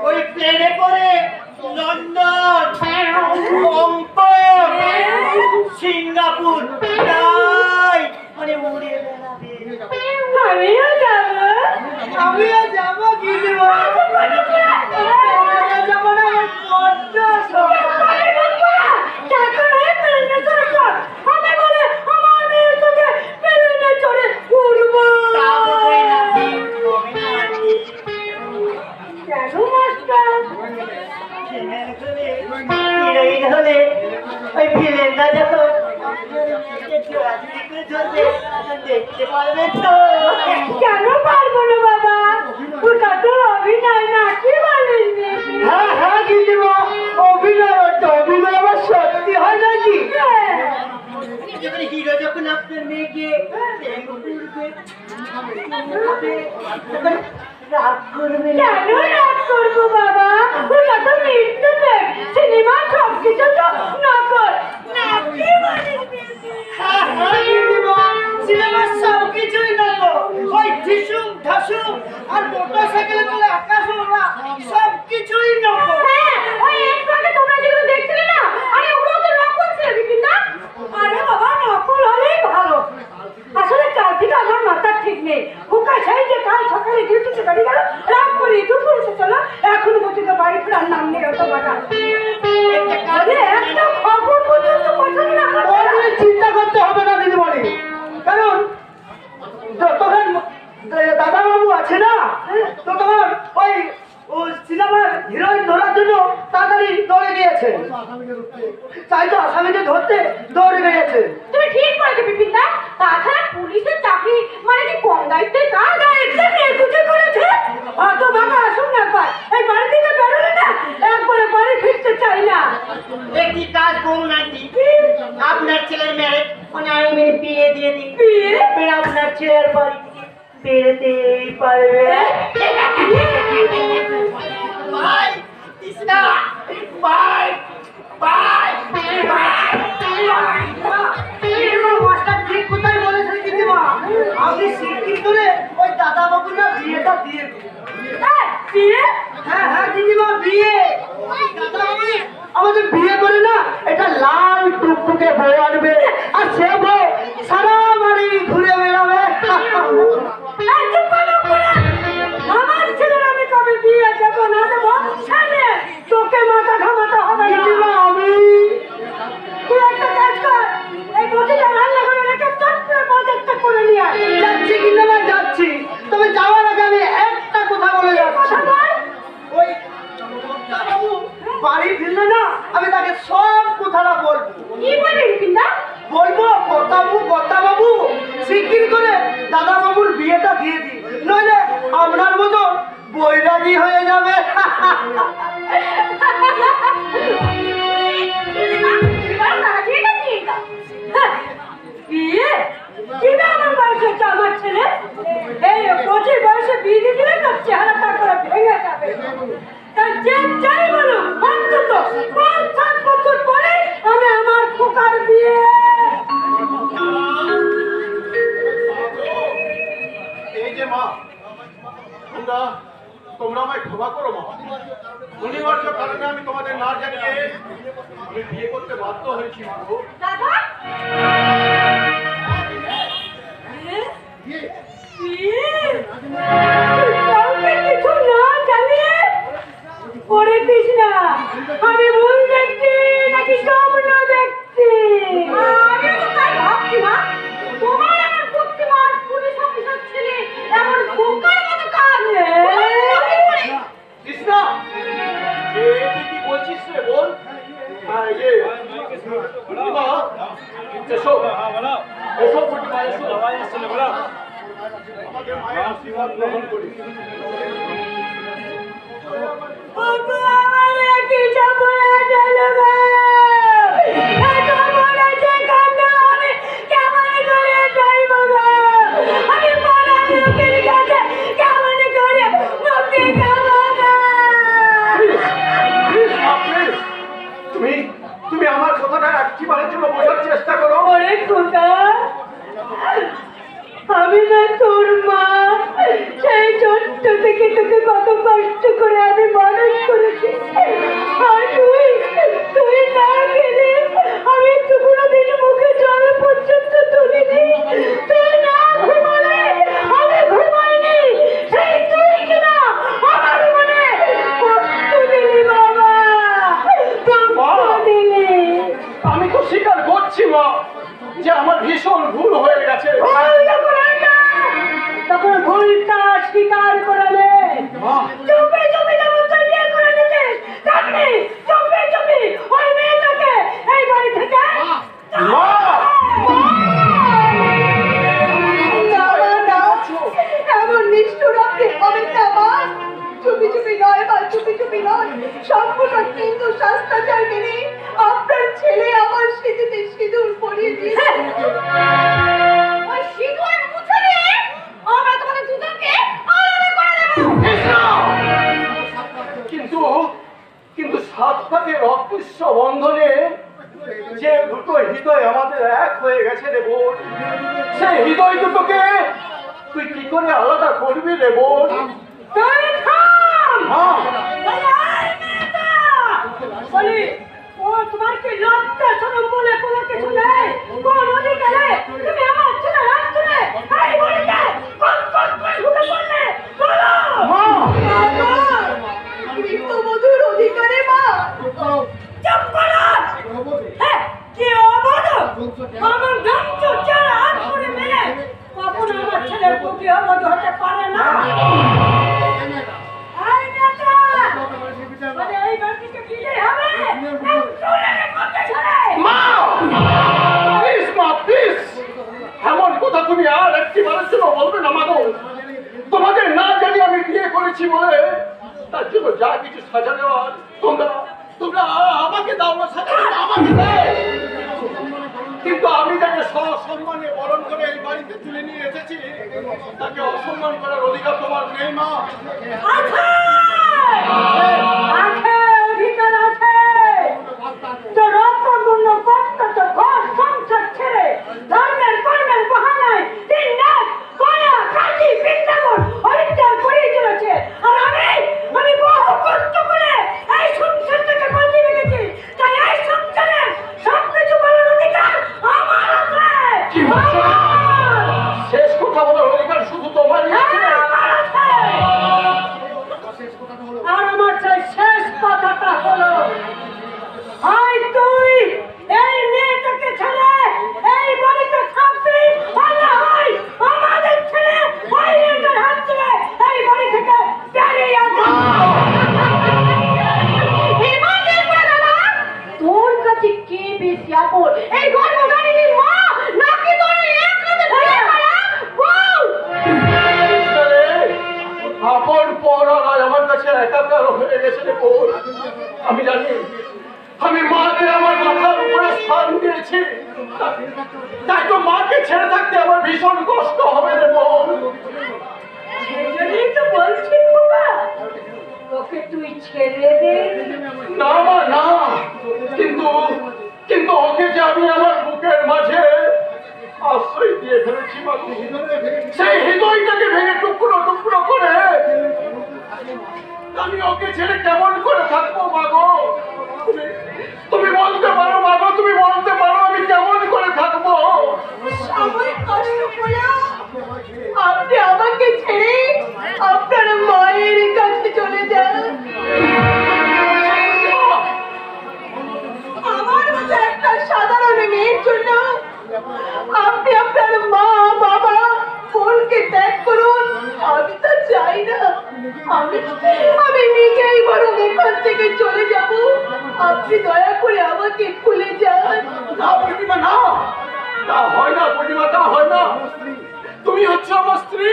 ওই প্লেনে করে লন্ডন, হংকং, সিঙ্গাপুর তাই মানে উড়ে বেড়াবে। আমিও যাবো। আমিও যাবো কিন্তু যাবো না বড্ড শখ। দেখতে পারবে তো? কেন পারবো না বাবা? ওটা তো অভিনয় না, কি বলেন? হ্যাঁ হ্যাঁ দিদিমা, অভিনয় হচ্ছে। অভিনয় আবার সত্যি হয় নাকি? হিরো যখন আপনার মেয়েকে প্রেম করবে, রাগ করবে না। কেন রাগ করবো বাবা? ওটা তো মৃত্যু প্রেম। সিনেমা সবকিছু তো নকল। না, কি বলিস? হ্যাঁ হ্যাঁ দিদিমা, সিনেমার সবকিছুই নকল। ওই ঢিসুম ঢাসুম আর মোটরসাইকেলে চলে আকাশ ওড়া সবকিছুই নকল। হ্যাঁ, ওই একটু আগে তোমরা যেগুলো দেখছিলে না, আরে ওগুলো তো নকল ছিল বিপিনদা। আরে বাবা, নকল হলেই ভালো। আসলে কাল থেকে আমার মাথা ঠিক নেই। ওকা সেই যে কাল সকালে ডিউটিতে বাড়ি গেল, রাত করে দুপুর এসে চলো, এখনো পর্যন্ত বাড়ি ফেরার নাম নেই। অত বাটা একটা খবর পর্যন্ত পৌঁছানো না। চিন্তা করতে হবে না দিদিমণি, কারণ যতক্ষণ দাদাবাবু আছে না, ততক্ষণ ওই সিনেমার হিরোইন ধরার জন্য তাড়াতাড়ি দৌড়ে গিয়েছে। তাই তো আসামিকে ধরতে দৌড়ে গিয়েছে। তুমি ঠিক বলেছো বিপিনদা। তাছাড়া পুলিশের চাকরি মানে কি কম দায়িত্বের কাজ? একটা নির্বুঝে করেছে। অত বাবা আসুন না একবার, এই বাড়ি থেকে বেরোলে না একবারে বাড়ি ফিরতে চাই না। একটি কাজ করুন আন্টি, আপনার ছেলের ম্যারেজ মানে আমি বিয়ে দিয়ে দিই। বিয়ে? আপনার ছেলের বাড়ি বেরোতেই পারবে। Bye Krishna, bye bye master ঠিক কোথায় বলেছেন দিদিমা? আমি শিগগির করে ওই দাদাবাবু না বিয়েটা দিয়ে দিই। বিয়ে? হ্যাঁ হ্যাঁ দিদিমা, বিয়ে। দাদাবাবু আমাদের বিয়ে করে না এটা লাল টুকটুকে বউ আনবে, আর সে বউ সারা বাড়ি ঘুরে বেড়াবে। আমার ছেলের আমি কবে বিয়ে যাবো না দেবো সামনে তোকে মাথা ঘামাতে হবে না। আমি তুই একটা কাজ কর, এই বটিটা রান্না করে রেখে চট করে বাজারটা করে নিয়ে আয়। যাচ্ছি কিন্তু না যাচ্ছি, তবে যাওয়ার আগে আমি একটা কথা বলে যাচ্ছি। ওই দাদাবাবু বাড়ি ফিরলে না আমি তাকে সব কথাটা বলবো। কি বলবি বিপিনদা? বলবো কর্তাবাবু শিগগির করে দাদাবাবুর বিয়েটা দিয়ে দিই, নইলে আপনার মতো বৈরাগী হয়ে যাবে। বিয়ে? কিনা আমার বয়সে হচ্ছে আমার ছেলে? এই 25 বয়সে বিয়ে দিয়ে দিলে তার চেহারাটা করে ভেঙে যাবে। তাই যে যাই বলুক অন্তত 5-7 বছর পরে আমি আমার খোকার বিয়ে। এই যে মা, তোমরা আমায় ক্ষমা করো মা। অনিবার্য কারণে আমি তোমাদের না জানিয়ে আমি বিয়ে করতে বাধ্য হয়েছি মা গো। দাদা? কাউকে কিছু না জানিয়ে পরে দিস না। আমি ভুল দেখছি নাকি স্বপ্ন দেখছি? আমি তো তাই ভাবছি মা। প্রতিমা এসো আমাদের মায়ের আশীর্বাদ গ্রহণ করি। তুমি আমার কথাটা একটিবারের জন্য বোঝার চেষ্টা করো। আমি না তোর মা, সেই ছোট্ট থেকে তোকে কত কষ্ট করে আমি মানুষ করেছি, আর তুই না গেলে আমি তো কোনোদিন মুখে জল পর্যন্ত তুলিনি। তুই না ঘুমালে আমি ঘুমাইনি, সেই তুই কিনা আমার মনে কষ্ট দিলি বাবা, কষ্ট দিলি। আমি তো স্বীকার করছি মা যে আমার ভীষণ ভুল হয়ে গেছে। তখন ভুলটা স্বীকার করে নে। চুপি চুপি যেমন তুই বিয়ে করে নিতিস, তেমনি চুপি চুপি ওই মেয়েটাকে এই বাড়ি থেকে এমন নিষ্ঠুর আপনি হবেন না মা। চুপি চুপি নয় বা চুপি চুপি নয়, সম্পূর্ণ কিন্তু শাস্ত্রাচার মেনে আপনার ছেলে আমার স্মৃতিতে সিঁদুর পরিয়ে দিয়েছে। ওই সিঁদুর মুছে দিয়ে আমরা তোমাদের দুজনকে আলাদা করে দেব। কিন্তু সাত পাকে রক্তস্ব বন্ধনে যে দুটো হৃদয় আমাদের এক হয়ে গেছে রে বোন, সেই হৃদয় দুটোকে তুই কি করে আলাদা করবি রে বোন? তুই থাম। হ্যাঁ। বলি ও তোমার কি লজ্জা শরম বলে কোনো কিছু নেই? কোন অধিকারে তুমি আমার ছেলে রাখছিলে এই বলিতে কোন করে ঢুকে পড়লে? বলো মা, মৃত্যুবধূর অধিকারে মা। চুপ করো। হ্যাঁ, কি অবধ আমার গামছ চারা হাত করে মেরে কখনো আমার ছেলের প্রতি অবধ হতে পারে না। এই নেতা, মানে এই বাড়িতে ফিরে হবে মা, প্লিজ মা, প্লিজ এমন কথা তুমি আর একটিবারের জন্য বলবে না মা গো। তোমাদের না জানি আমি বিয়ে করেছি বলে তার জন্য যা কিছু সাজা দেওয়ার তোমরা আমাকে দাও না, সাজা আমাকে দাও। কিন্তু আমি তাকে সসম্মানে বরণ করে এই বাড়িতে তুলে নিয়ে এসেছি, তাকে অসম্মান করার অধিকার তোমার নেই মা। আছে, অধিকার আছে। তো রক্তপূর্ণ কর্তব্য ঘর সংসার ছেড়ে ধর্মের কর্মের বাহানায় দিন রাত কয়া খাটি বৃন্দাবন হরিদ্বার করেই চলেছে। আর আমি বহু কষ্ট করে এই সংসারটাকে বাঁচিয়ে রেখেছি, তাই এই সংসারের সব কিছু বলার অধিকার আমার আছে। শেষ কথা বলার অধিকার শুধু তোমারই আছে। আর আমার চাই শেষ কথাটা হলো, হয় তুই এই মেয়েটাকে ছেড়ে এই বাড়িতে থাকবি, আর না হয় আমাদের ছেড়ে ওই মেয়েটার হাত ধরে এই বাড়ি থেকে বেরিয়ে যাবি। তোর কাছে কে বেশি আপন, এই গর্ভধারিণীর মা নাকি তোর একলাতে বিয়ে করা বউ? আপন পর আর আমার কাছে একাকার হয়ে গেছে রে বোন। আমি জানি আমি মাকে আমার মাথার উপরে স্থান দিয়েছি, তাই তো মাকে ছেড়ে থাকতে আমার ভীষণ কষ্ট হবে রে বোন। সেজন্যই তো বলছি বাবা, তোকে তুই ছেড়ে দে। না মা না, কিন্তু ওকে যে আমি আমার বুকের মাঝে আশ্রয় দিয়ে ফেলেছি মা, সেই হৃদয়টাকে ভেঙে টুকরো টুকরো করে আমি ওকে ছেড়ে কেমন করে থাকবো মা গো? তুমি বলতে পারো মা গো, তুমি বলতে পারো আমি কেমন করে থাকবো? সাময়িক কষ্ট হলেও আপনি আমাকে ছেড়ে আপনার মায়ের কাছে চলে যান। আমার মতো একটা সাধারণ মেয়ের জন্য আপনি আপনার মা বাবা বোনকে ত্যাগ করুন, আমি তা চাই না। আমি নিজেই বরং এখান থেকে চলে যাব। আপনি দয়া করে আমাকে ভুলে যান। না প্রতিমা না, তা হয় না পূর্ণিমা, তা হয় না। তুমি হচ্ছে আমার স্ত্রী,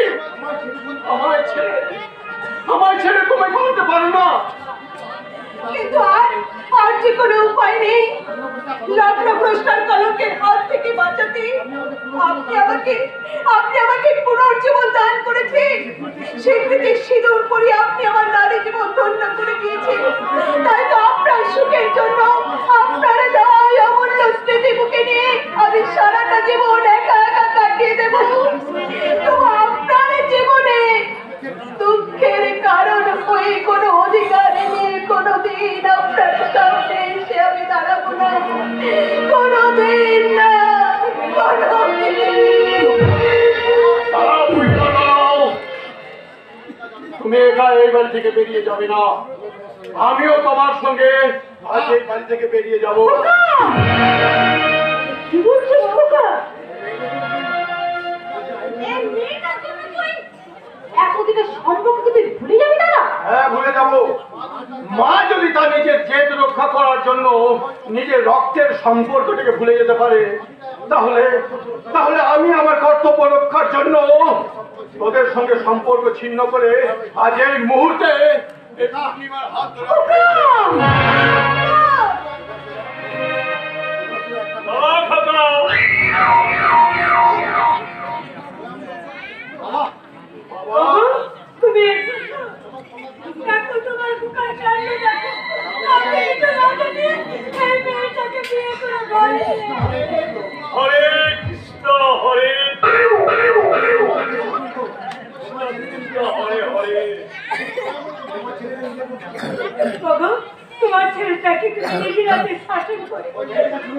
আমায় ছেড়ে তুমি করতে পারো না। কিন্তু আর যে কোনো উপায় নেই। লগ্ন ভ্রষ্টার কলঙ্কের হাত থেকে বাঁচাতে আপনি আমাকে পুনর্জীবন দান করেছেন। স্বীকৃতির সিঁদুর পরিয়ে আপনি আমার নারী জীবন ধন্য করে দিয়েছেন। তাই তো আপনার সুখের জন্য আপনার দেওয়া এই অমূল্য স্মৃতি বুকে নিয়ে আমি সারাটা জীবন একা একা কাটিয়ে দেব। তবু আপনার জীবনে দুঃখের কারণ হয়ে কোনো অধিকার নিয়ে কোনোদিন আপনার সামনে এসে আমি দাঁড়াবো না, কোনোদিন না, তুমি একা এই বাড়ি থেকে বেরিয়ে যাবে না, আমিও তোমার সঙ্গে আজ এই বাড়ি থেকে বেরিয়ে যাব। কি বলছিস খোকা? এতদিনের সম্পর্ক তুই ভুলে যাবি দাদা? হ্যাঁ, ভুলে যাব। মা যদি তার নিজের জেদ রক্ষা করার জন্য নিজের রক্তের সম্পর্কটাকে ভুলে যেতে পারে, তাহলে আমি আমার কর্তব্য রক্ষার জন্য তোদের সঙ্গে সম্পর্ক ছিন্ন করে আজ এই মুহূর্তে এই পূর্ণিমার হাত ধরে তুমি দেখো তোমার বুকার কাণ্ড দেখো। আপনি তো রাজাকে এই মেয়েটাকে বিয়ে করে ঘরে হরে কৃষ্ণ হরে হরে হরে। বাবা, তোমার ছেলেটাকে তুমি নিজের হাতে শাসন করে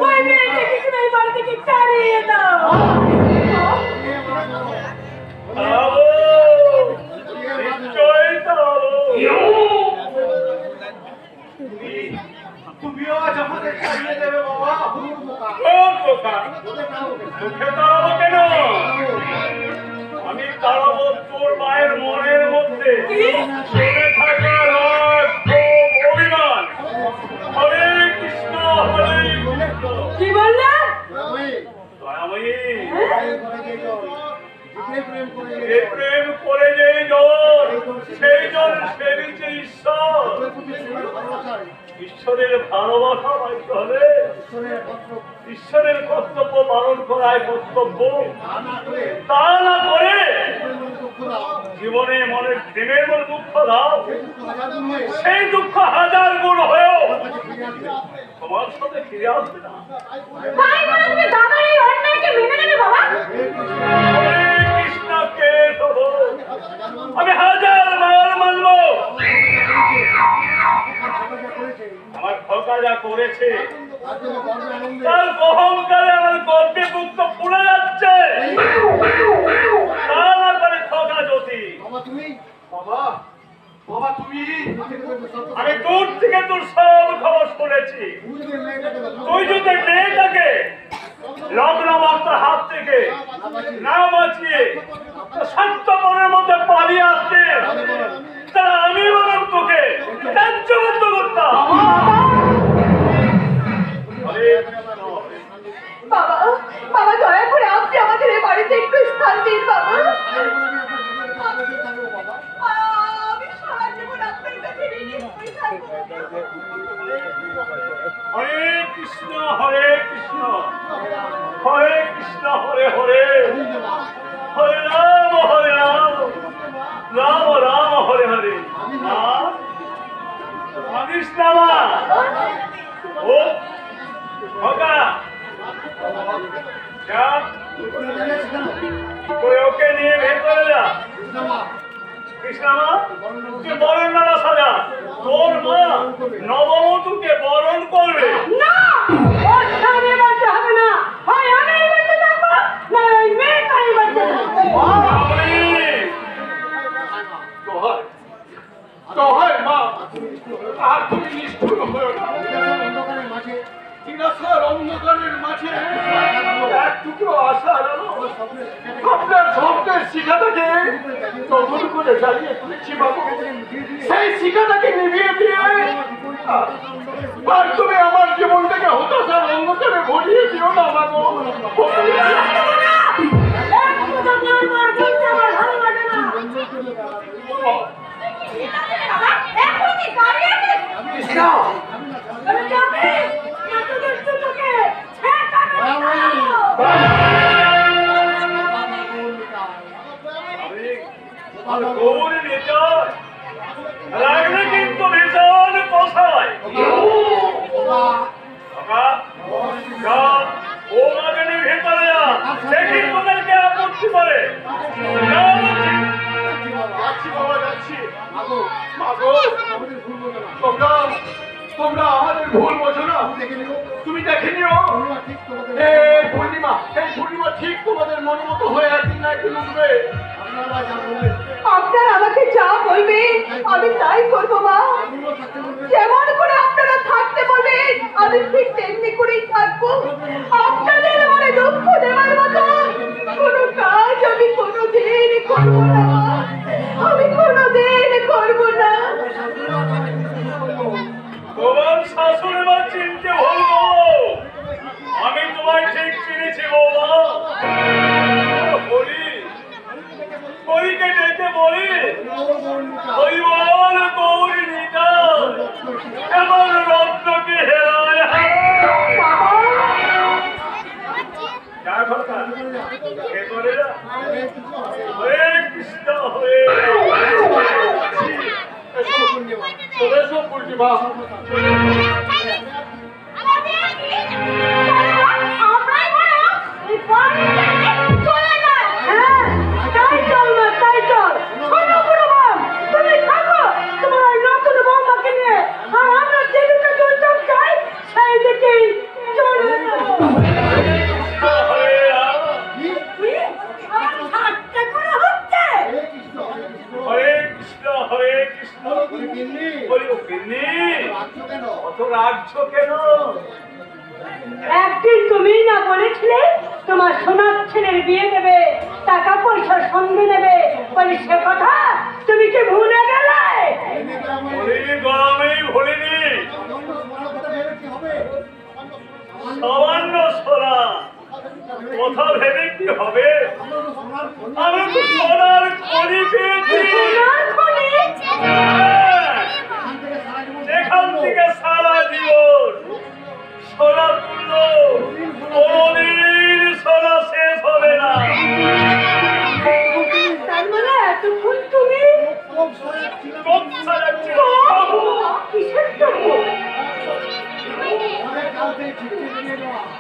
ওই মেয়েটাকে তুমি এই বাড়ি থেকে তাড়িয়ে দাও। তুমিও আজ আমাদের ছাড়িয়ে দেবে বাবা। কেন আমি তাড়াবো তোর মায়ের মনের মধ্যে চলে থাকা রাগ, ক্ষোভ, অভিমান। হরে কৃষ্ণ হরে কৃষ্ণ। কি বললে? দয়াময়ী, যে প্রেম করে যেই জন, সেই জন সেবিছে ঈশ্বর। ঈশ্বরের ভালোবাসা পাইতে হলে ঈশ্বরের কর্তব্য পালন করাই কর্তব্য। তা না করে জীবনে মনের প্রেমের মনে দুঃখ দাও, সেই দুঃখ হাজার গুণ হয়েও তোমার সাথে ফিরে আসবে না। তাই বলে তুমি দাদার এই অন্যায়কে মেনে নেবে বাবা? হরে কৃষ্ণকে প্রভু, আমি হাজার মার মানব। আমার খোকা যা করেছে তার অহংকারে আমার গর্বে বুক তো ফুলে যাচ্ছে। তা না করে খোকা জ্যোতি, বাবা, তুমি আমি দূর থেকে তোর সব খবর শুনেছি। তুই যদি মেয়েটাকে লগ্ন মাস্টার হাত থেকে না বাঁচিয়ে শান্ত মনের মধ্যে পালিয়ে আসতে, তা আমি বরং তোকে রাজ্যবদ্ধ করতাম। বাবা, বাবা দয়া করে আপনি আমাদের এই বাড়িতে একটু স্থান দিন বাবা। আমি সারা জীবন আপনার কাছে ঋণী হয়ে থাকবো। হরে কৃষ্ণ হরে কৃষ্ণ, হরে কৃষ্ণ হরে হরে, হরে রাম রাম রাম হরে হরে। মানিস না মা, ও খোকা যা, তুই ওকে নিয়ে ভেতরে যা। কৃষ্ণা, তুই বরণ মেলা সাজা, তোর মা নববধূকে বরণ করবে। না, ওর স্বামী বাড়তে হবে না, হয় আমি এই বাড়িতে থাকবো, না ওই মেয়েটা এই বাড়িতে থাকবে। দোহাই মা, আর তুমি নিষ্ঠুর হও না। চিরাসার অন্ধকারের মাঝে এক টুকরো আশার আলো আপনার স্বপ্নের শিখাটাকে নতুন করে জ্বালিয়ে তুলেছি বাবু। সেই শিখাটাকে নিভিয়ে দিয়ে আর তুমি আমার জীবন থেকে হতাশার অন্ধকারে ভরিয়ে দিও না মাগো। গৌরী নিতাই লাগলে কিন্তু ভীষণ কষায়। ও মাগনি ভেতরে যা, দেখি তোদেরকে আপত্তি করে। যাচ্ছি বাবা, যাচ্ছি। মাগো, তোমরা আমাদের ভুল বোঝো না। তুমি দেখে নিও এই পূর্ণিমা ঠিক তোমাদের মনের মতো হয়ে একদিন না একদিন উঠবে। আপনারা আমাকে যা বলবেন আমি তাই করবো মা। যেমন করে আপনারা থাকতে বলবেন আমি ঠিক তেমনি করেই থাকবো। আপনাদের মনে দুঃখ দেওয়ার মতো কোনো কাজ আমি কোনোদিন করবো না। আমি কোনোদিন করবো না। তোমার শাশুড়ি মা চিনতে বলবো, আমি তোমায় ঠিক চিনেছি বৌমা। বলি হরিকে ডেকে বলি, হরি বল গৌরী নিতাই এমন রত্নকে হেরায়। যা কথা ভেতরে যা। হরে কৃষ্ণ হরে এসো পূর্ণিমা। হরে কৃষ্ণ হরে কৃষ্ণ। বলি গিন্নি অত রাগছ কেন? একদিন তুমি না বলেছিলে তোমার সোনার ছেলের বিয়ে দেবে, টাকা পয়সার সঙ্গে নেবে, বলি সে কথা তুমি কি ভুলে গেলে? বলিনি গরমেই ভুলিনি। সামান্য সোনা কথা ভেবে কি হবে? আমি তো সোনার খনি পেয়েছি। সেখান থেকে সারা জীবন সোনা তুললো, কোনদিন সোনা শেষ হবে না। তার মানে এতক্ষণ তুমি চোখ সাজাচ্ছিল। কিসের জন্য?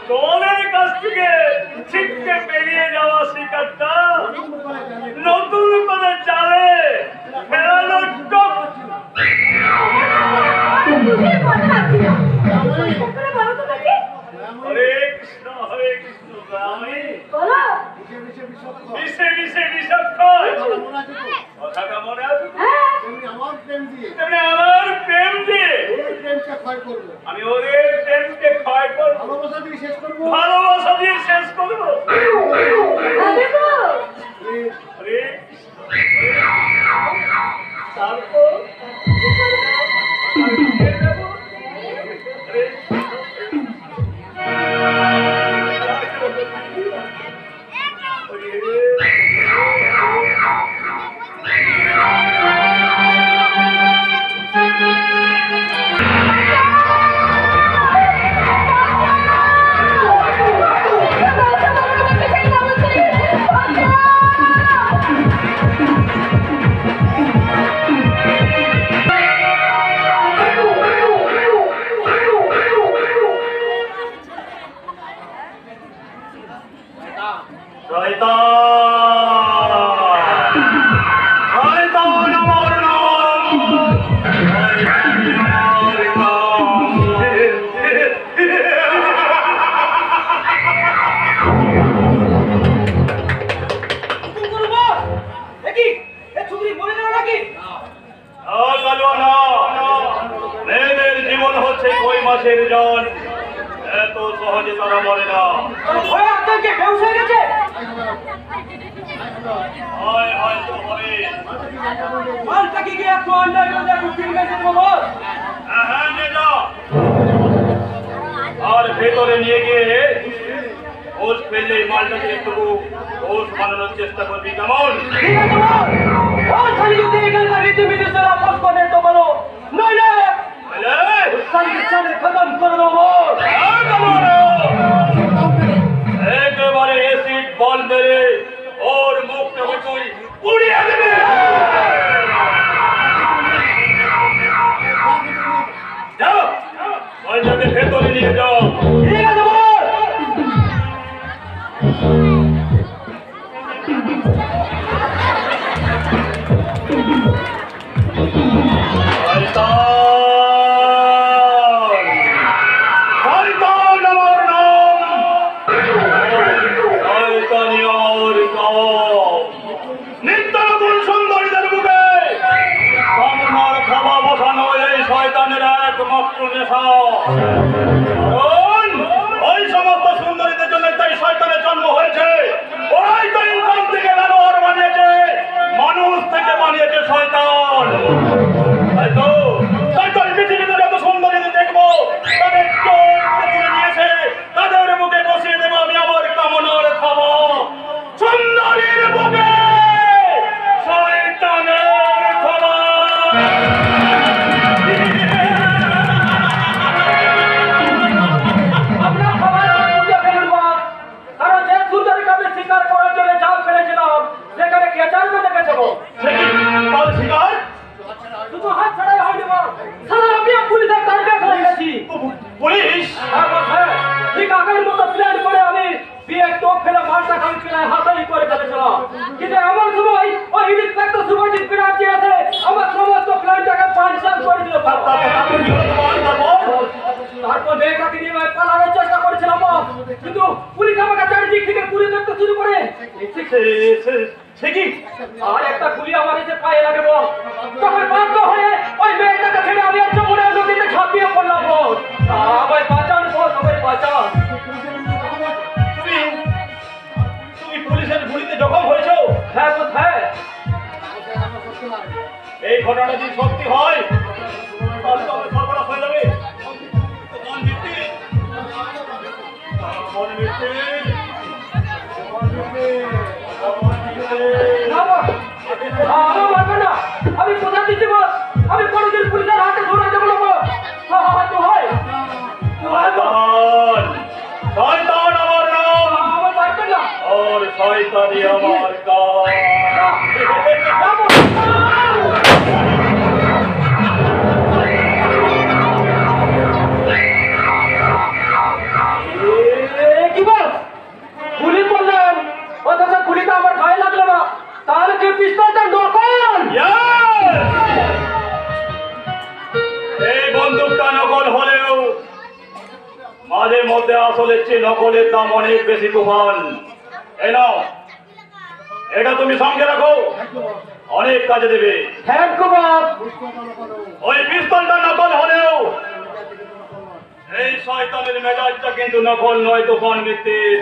তোমাদের কাছ থেকে ছিটকে বেরিয়ে যাওয়া শিকারটা নতুন করে জালে ফেরানো টপ। হরে কৃষ্ণ হরে কৃষ্ণ। আমি মিশে মিশে বিষক্ষয় কথাটা মনে আছে? তেমনি আমার প্রেম দিয়ে আমি ওদের প্রেমকে ক্ষয় করবো, ভালোবাসা দিয়ে শেষ করবো। হরে তারপর মেয়েদের জীবন হচ্ছে কই মাসের জল, এত সহজে তারা মরে না। হয়তো হবে। হ্যাঁ, করে নিয়ে গিয়ে ওষ ফেললে মালটাকে একটু ওষ বানানোর চেষ্টা করবি, কেমন? ঠিক আছে বল। ও শালি যদি এখানকার রীতিবিধি আপস করে তো বলো, নইলে শালি খতম করে দেবো। একেবারে এসিড বল মেরে ওর মুখটাকে তুই উড়িয়ে দেবে। যাও, মালটাকে ভেতরে নিয়ে যাও। ঠিক আছে বল। ওই সমস্ত সুন্দরীদের জন্য তাই শয়তানের জন্ম হয়েছে। ওই তো ইনসান থেকে জানোয়ার বানিয়েছে, মানুষ থেকে বানিয়েছে শয়তান। তাই তো পৃথিবীতে যত সুন্দরীদের দেখবো তাদের চোখ তুলে নিয়েছে, তাদের মুখে বসিয়ে দেবো আমি আমার কামনার খাবো। সুন্দরীর বুকে শয়তানের খাবার। পুলিশ ঠিক আগের মতো প্ল্যান করে আমি বিয়ে টোপ ফেলে মালটা খালি ফেলায় হাতাই করে ফেলেছিলাম, কিন্তু এমন সময় ওই ইন্সপেক্টর সুভাষিত বিরাজি আছে আমার সমস্ত প্ল্যানটাকে পাঞ্চাল করে দিল। তারপর মেয়েটাকে নিয়ে পালানোর চেষ্টা করেছিলাম, কিন্তু পুলিশ আমাকে চারিদিক থেকে গুলি করতে শুরু করে। আর একটা গুলি আমার এসে পায়ে লাগে বল, তখন বাধ্য হয়ে ওই মেয়েটাকে ছেড়ে আমি যমুনা নদীতে ঝাঁপিয়ে পড়লাম। আমায় বাঁচান বল, আমায় বাঁচান। তুমি পুলিশের গুলিতে জখম হয়েছো? হ্যাঁ কোথায়? এই ঘটনা যদি সত্যি হয় তাহলে তো সর্বনাশ হয়ে যাবে। আমি কোথা দিচ্ছি বল, আমি কোনোদিন পুলিশের হাতে ধরে দেবো না বল। শয়তান আমার নাম, আমার পারবেন না। और শয়তানি আমার কাজ। কি বল? গুলি করলেন অথচ গুলিটা আমার গায়ে লাগলো না, তাহলে কি পিস্তলটা নকল? এই বন্দুকটা নকল হলেও মাঝে মধ্যে আসলে চেয়ে নকলের দাম অনেক বেশি তুফান। এই নাও, এটা তুমি সঙ্গে রাখো, অনেক কাজে দেবে। থ্যাংক ইউ বাপ। ওই পিস্তলটা নকল হলেও এই শয়তানের মেজাজটা কিন্তু নকল নয়, তুফান ভিত্তিক।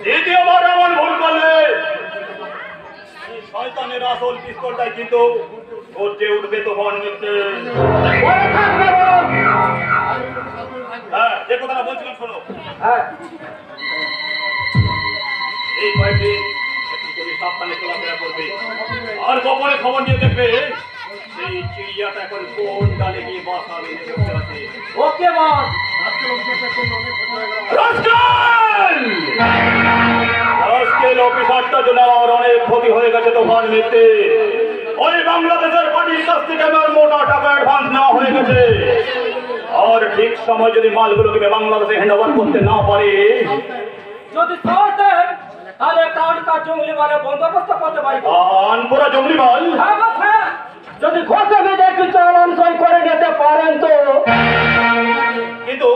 দ্বিতীয়বার এমন ভুল করলে এই শয়তানের আসল পিস্তলটাই কিন্তু গর্জে উঠবে তুফান ভিত্তিক। হ্যাঁ, যে কথাটা বলছিলাম শোনো। হ্যাঁ, এই কয়েকদিন একটু তুমি সাবধানে চলাফেরা করবে, আর গোপনে খবর নিয়ে দেখবে সেই চিড়িয়াটা এখন কোন ডালে গিয়ে বাসা বেঁধে বসে আছে। ওকে বস। আজকের অফিসারটা জন্য আমার অনেক ক্ষতি হয়ে গেছে তুফান মিত্রে। ওই বাংলাদেশের পার্টির কাছ থেকে আমার মোটা টাকা অ্যাডভান্স নেওয়া হয়ে গেছে, আর ঠিক সময় যদি মালগুলোকে বাংলাদেশে হ্যান্ড ওভার করতে না পারে, যদি সাহস দেন তাহলে কানকা জঙ্গলি মানে বন্দোবস্ত করতে পারি। পুরা জঙ্গলি মাল। হ্যাঁ বাপ, হ্যাঁ। যদি ঘষে বেঁধে একটু চালান সই করে নিতে পারেন তো। কিন্তু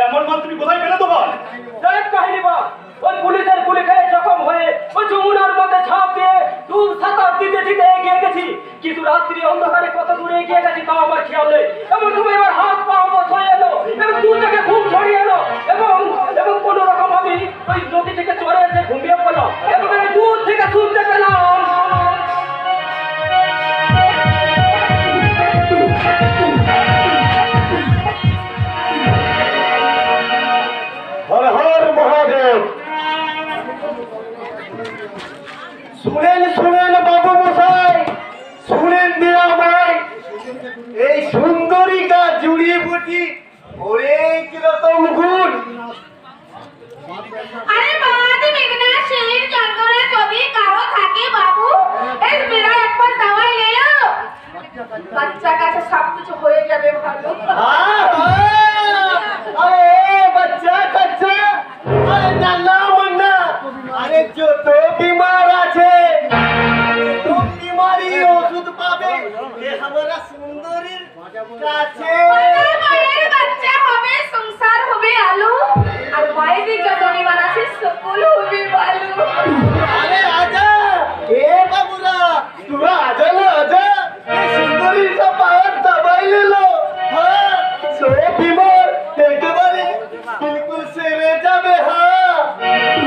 এমন মাল তুমি কোথায় পেলে তুফান? দেখ কাহিনী বা, ওই পুলিশের গুলি খেয়ে জখম হয়ে ওই যমুনার মধ্যে ঝাঁপ দিয়ে দূর সাঁতার দিতে দিতে এগিয়ে গেছি, কিন্তু রাত্রি অন্ধকারে কত দূরে এগিয়ে গেছি তাও আমার খেয়াল নেই। এমন সময় আমার হাত পা অবশ হয়ে এলো এবং দূর থেকে ঘুম ছড়িয়ে এলো এবং এবং কোনো রকম আমি ওই নদী থেকে চড়ে এসে ঘুমিয়ে পড়লাম এবং আমি দূর থেকে শুনতে পেলাম শুনেন শুনেন বাবু মশাই, শুনেন দিয়া ভাই, এই সুন্দরীকা জুড়িয়ে বুটি ওরে কিরকম গুণ। আরে বাদ মেঘনা শরীর যন্ত্রণা যদি কারো থাকে বাবু এই মেরা একবার দাওয়াই ले लो বাচ্চা কাছে সব কিছু হয়ে যাবে ভালো আরে বাচ্চা কাচ্চা, আরে নানা মুন্না, আরে যত বিমার আছে সব বিমারি ওষুধ পাবে এ हमरा সুন্দরীর কাছে। মায়ের বাচ্চা হবে সংসার হবে আলো আর মায়ের যত বিমান আছে সকল হবে ভালো আরে আজা এ বাবুরা, তোরা আজা না আজা, এই সুন্দরীর সব পাওয়ার দবাই লেলো। হ্যাঁ সব বিমার একেবারে বিলকুল সেরে যাবে। হ্যাঁ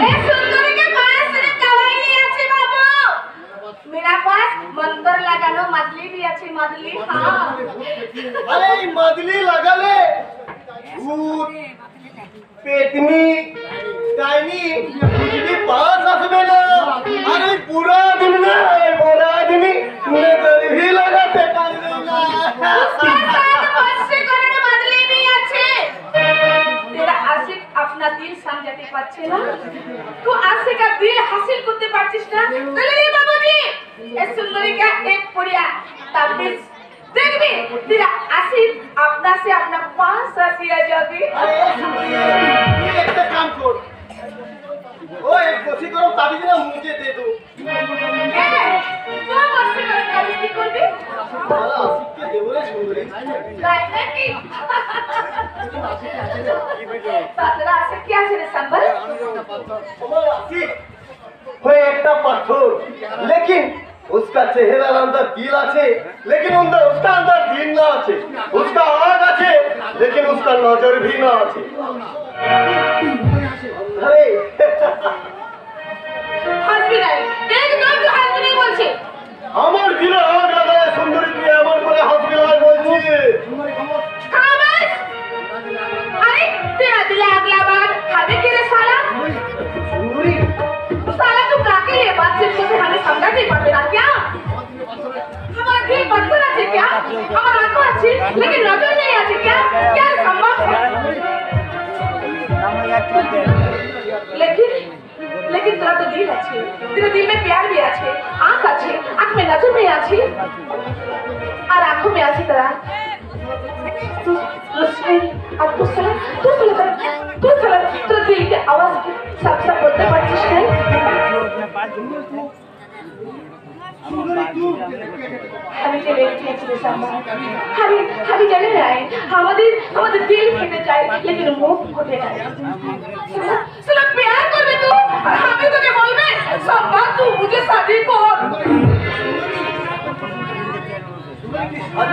ए सुंदरी के पास सिर्फ दवाई नहीं अच्छी बाबू मेरा पास मंत्र लगानो मदली भी अच्छी मदली हाँ আরে এই মাদলি লাগালে ভূত পেতনি ডাইনি যদি পাস আসবে না। আরে পুরা দিন না পুরা দিনই নজর भी লাগাতে পারবে না। उसके साथ मुझसे करने मदली भी अच्छी तेरा आशिक अपना दिल समझाते पाच्छे ना तू आशिक का दिल हासिल करते पारছিস না चलिए बाबूजी ए सुंदरी का एक पुड़िया ताबिज देखबी तेरा आशिक अपना से अपना पास रसिया जाबी আরে তুই একটা কাম কর, ও এক বসি করো তাবিজ না মুঝে দে দো। ए तू मुझसे करने ताबिज की করবি সারা আশিককে দেবো রে সুন্দরী। তাই নাকি তাছাড়া আছে কি আছে রে সম্বল তোমার আশিক वो एकटा पत्थर, लेकिन उसका चेहरा अंदर दिल आछे, लेकिन उसका अंदर दिल ना आछे, उसका आग आछे, लेकिन उसका नजर भी ना आछे। अरे হাসবি নাই একদম তো হাসবি নাই বলছে আমার দিলে আগ লাগায় সুন্দরী তুই এমন করে হাসবি না বলছিস। খাবাস আরে তেরা দিলে আগলা বার খাবে কি রে শালা সুন্দরী साला तू काके ले बात से मुझे हमें समझा नहीं पाते ना क्या हमारा दिल पत्थर আছে क्या हमारा आंखों अच्छी लेकिन नजर नहीं आती क्या क्या संभव है लेकिन तेरा तो दिल अच्छी तेरे दिल में प्यार भी अच्छे आंख अच्छी आंख में नजर नहीं अच्छी और आंखों में अच्छी तरह तू अब तू सुन तेरा दिल के आवाज सब बोलते पारছিস না আমি যে রেখে আছি রে সাম্মা আমি জানি না আমাদের দিল ফেটে যায় लेकिन মুখ ফোটে না सुना प्यार করবে তো আমি তোকে বলবে সাম্মা तू मुझे शादी कर अरे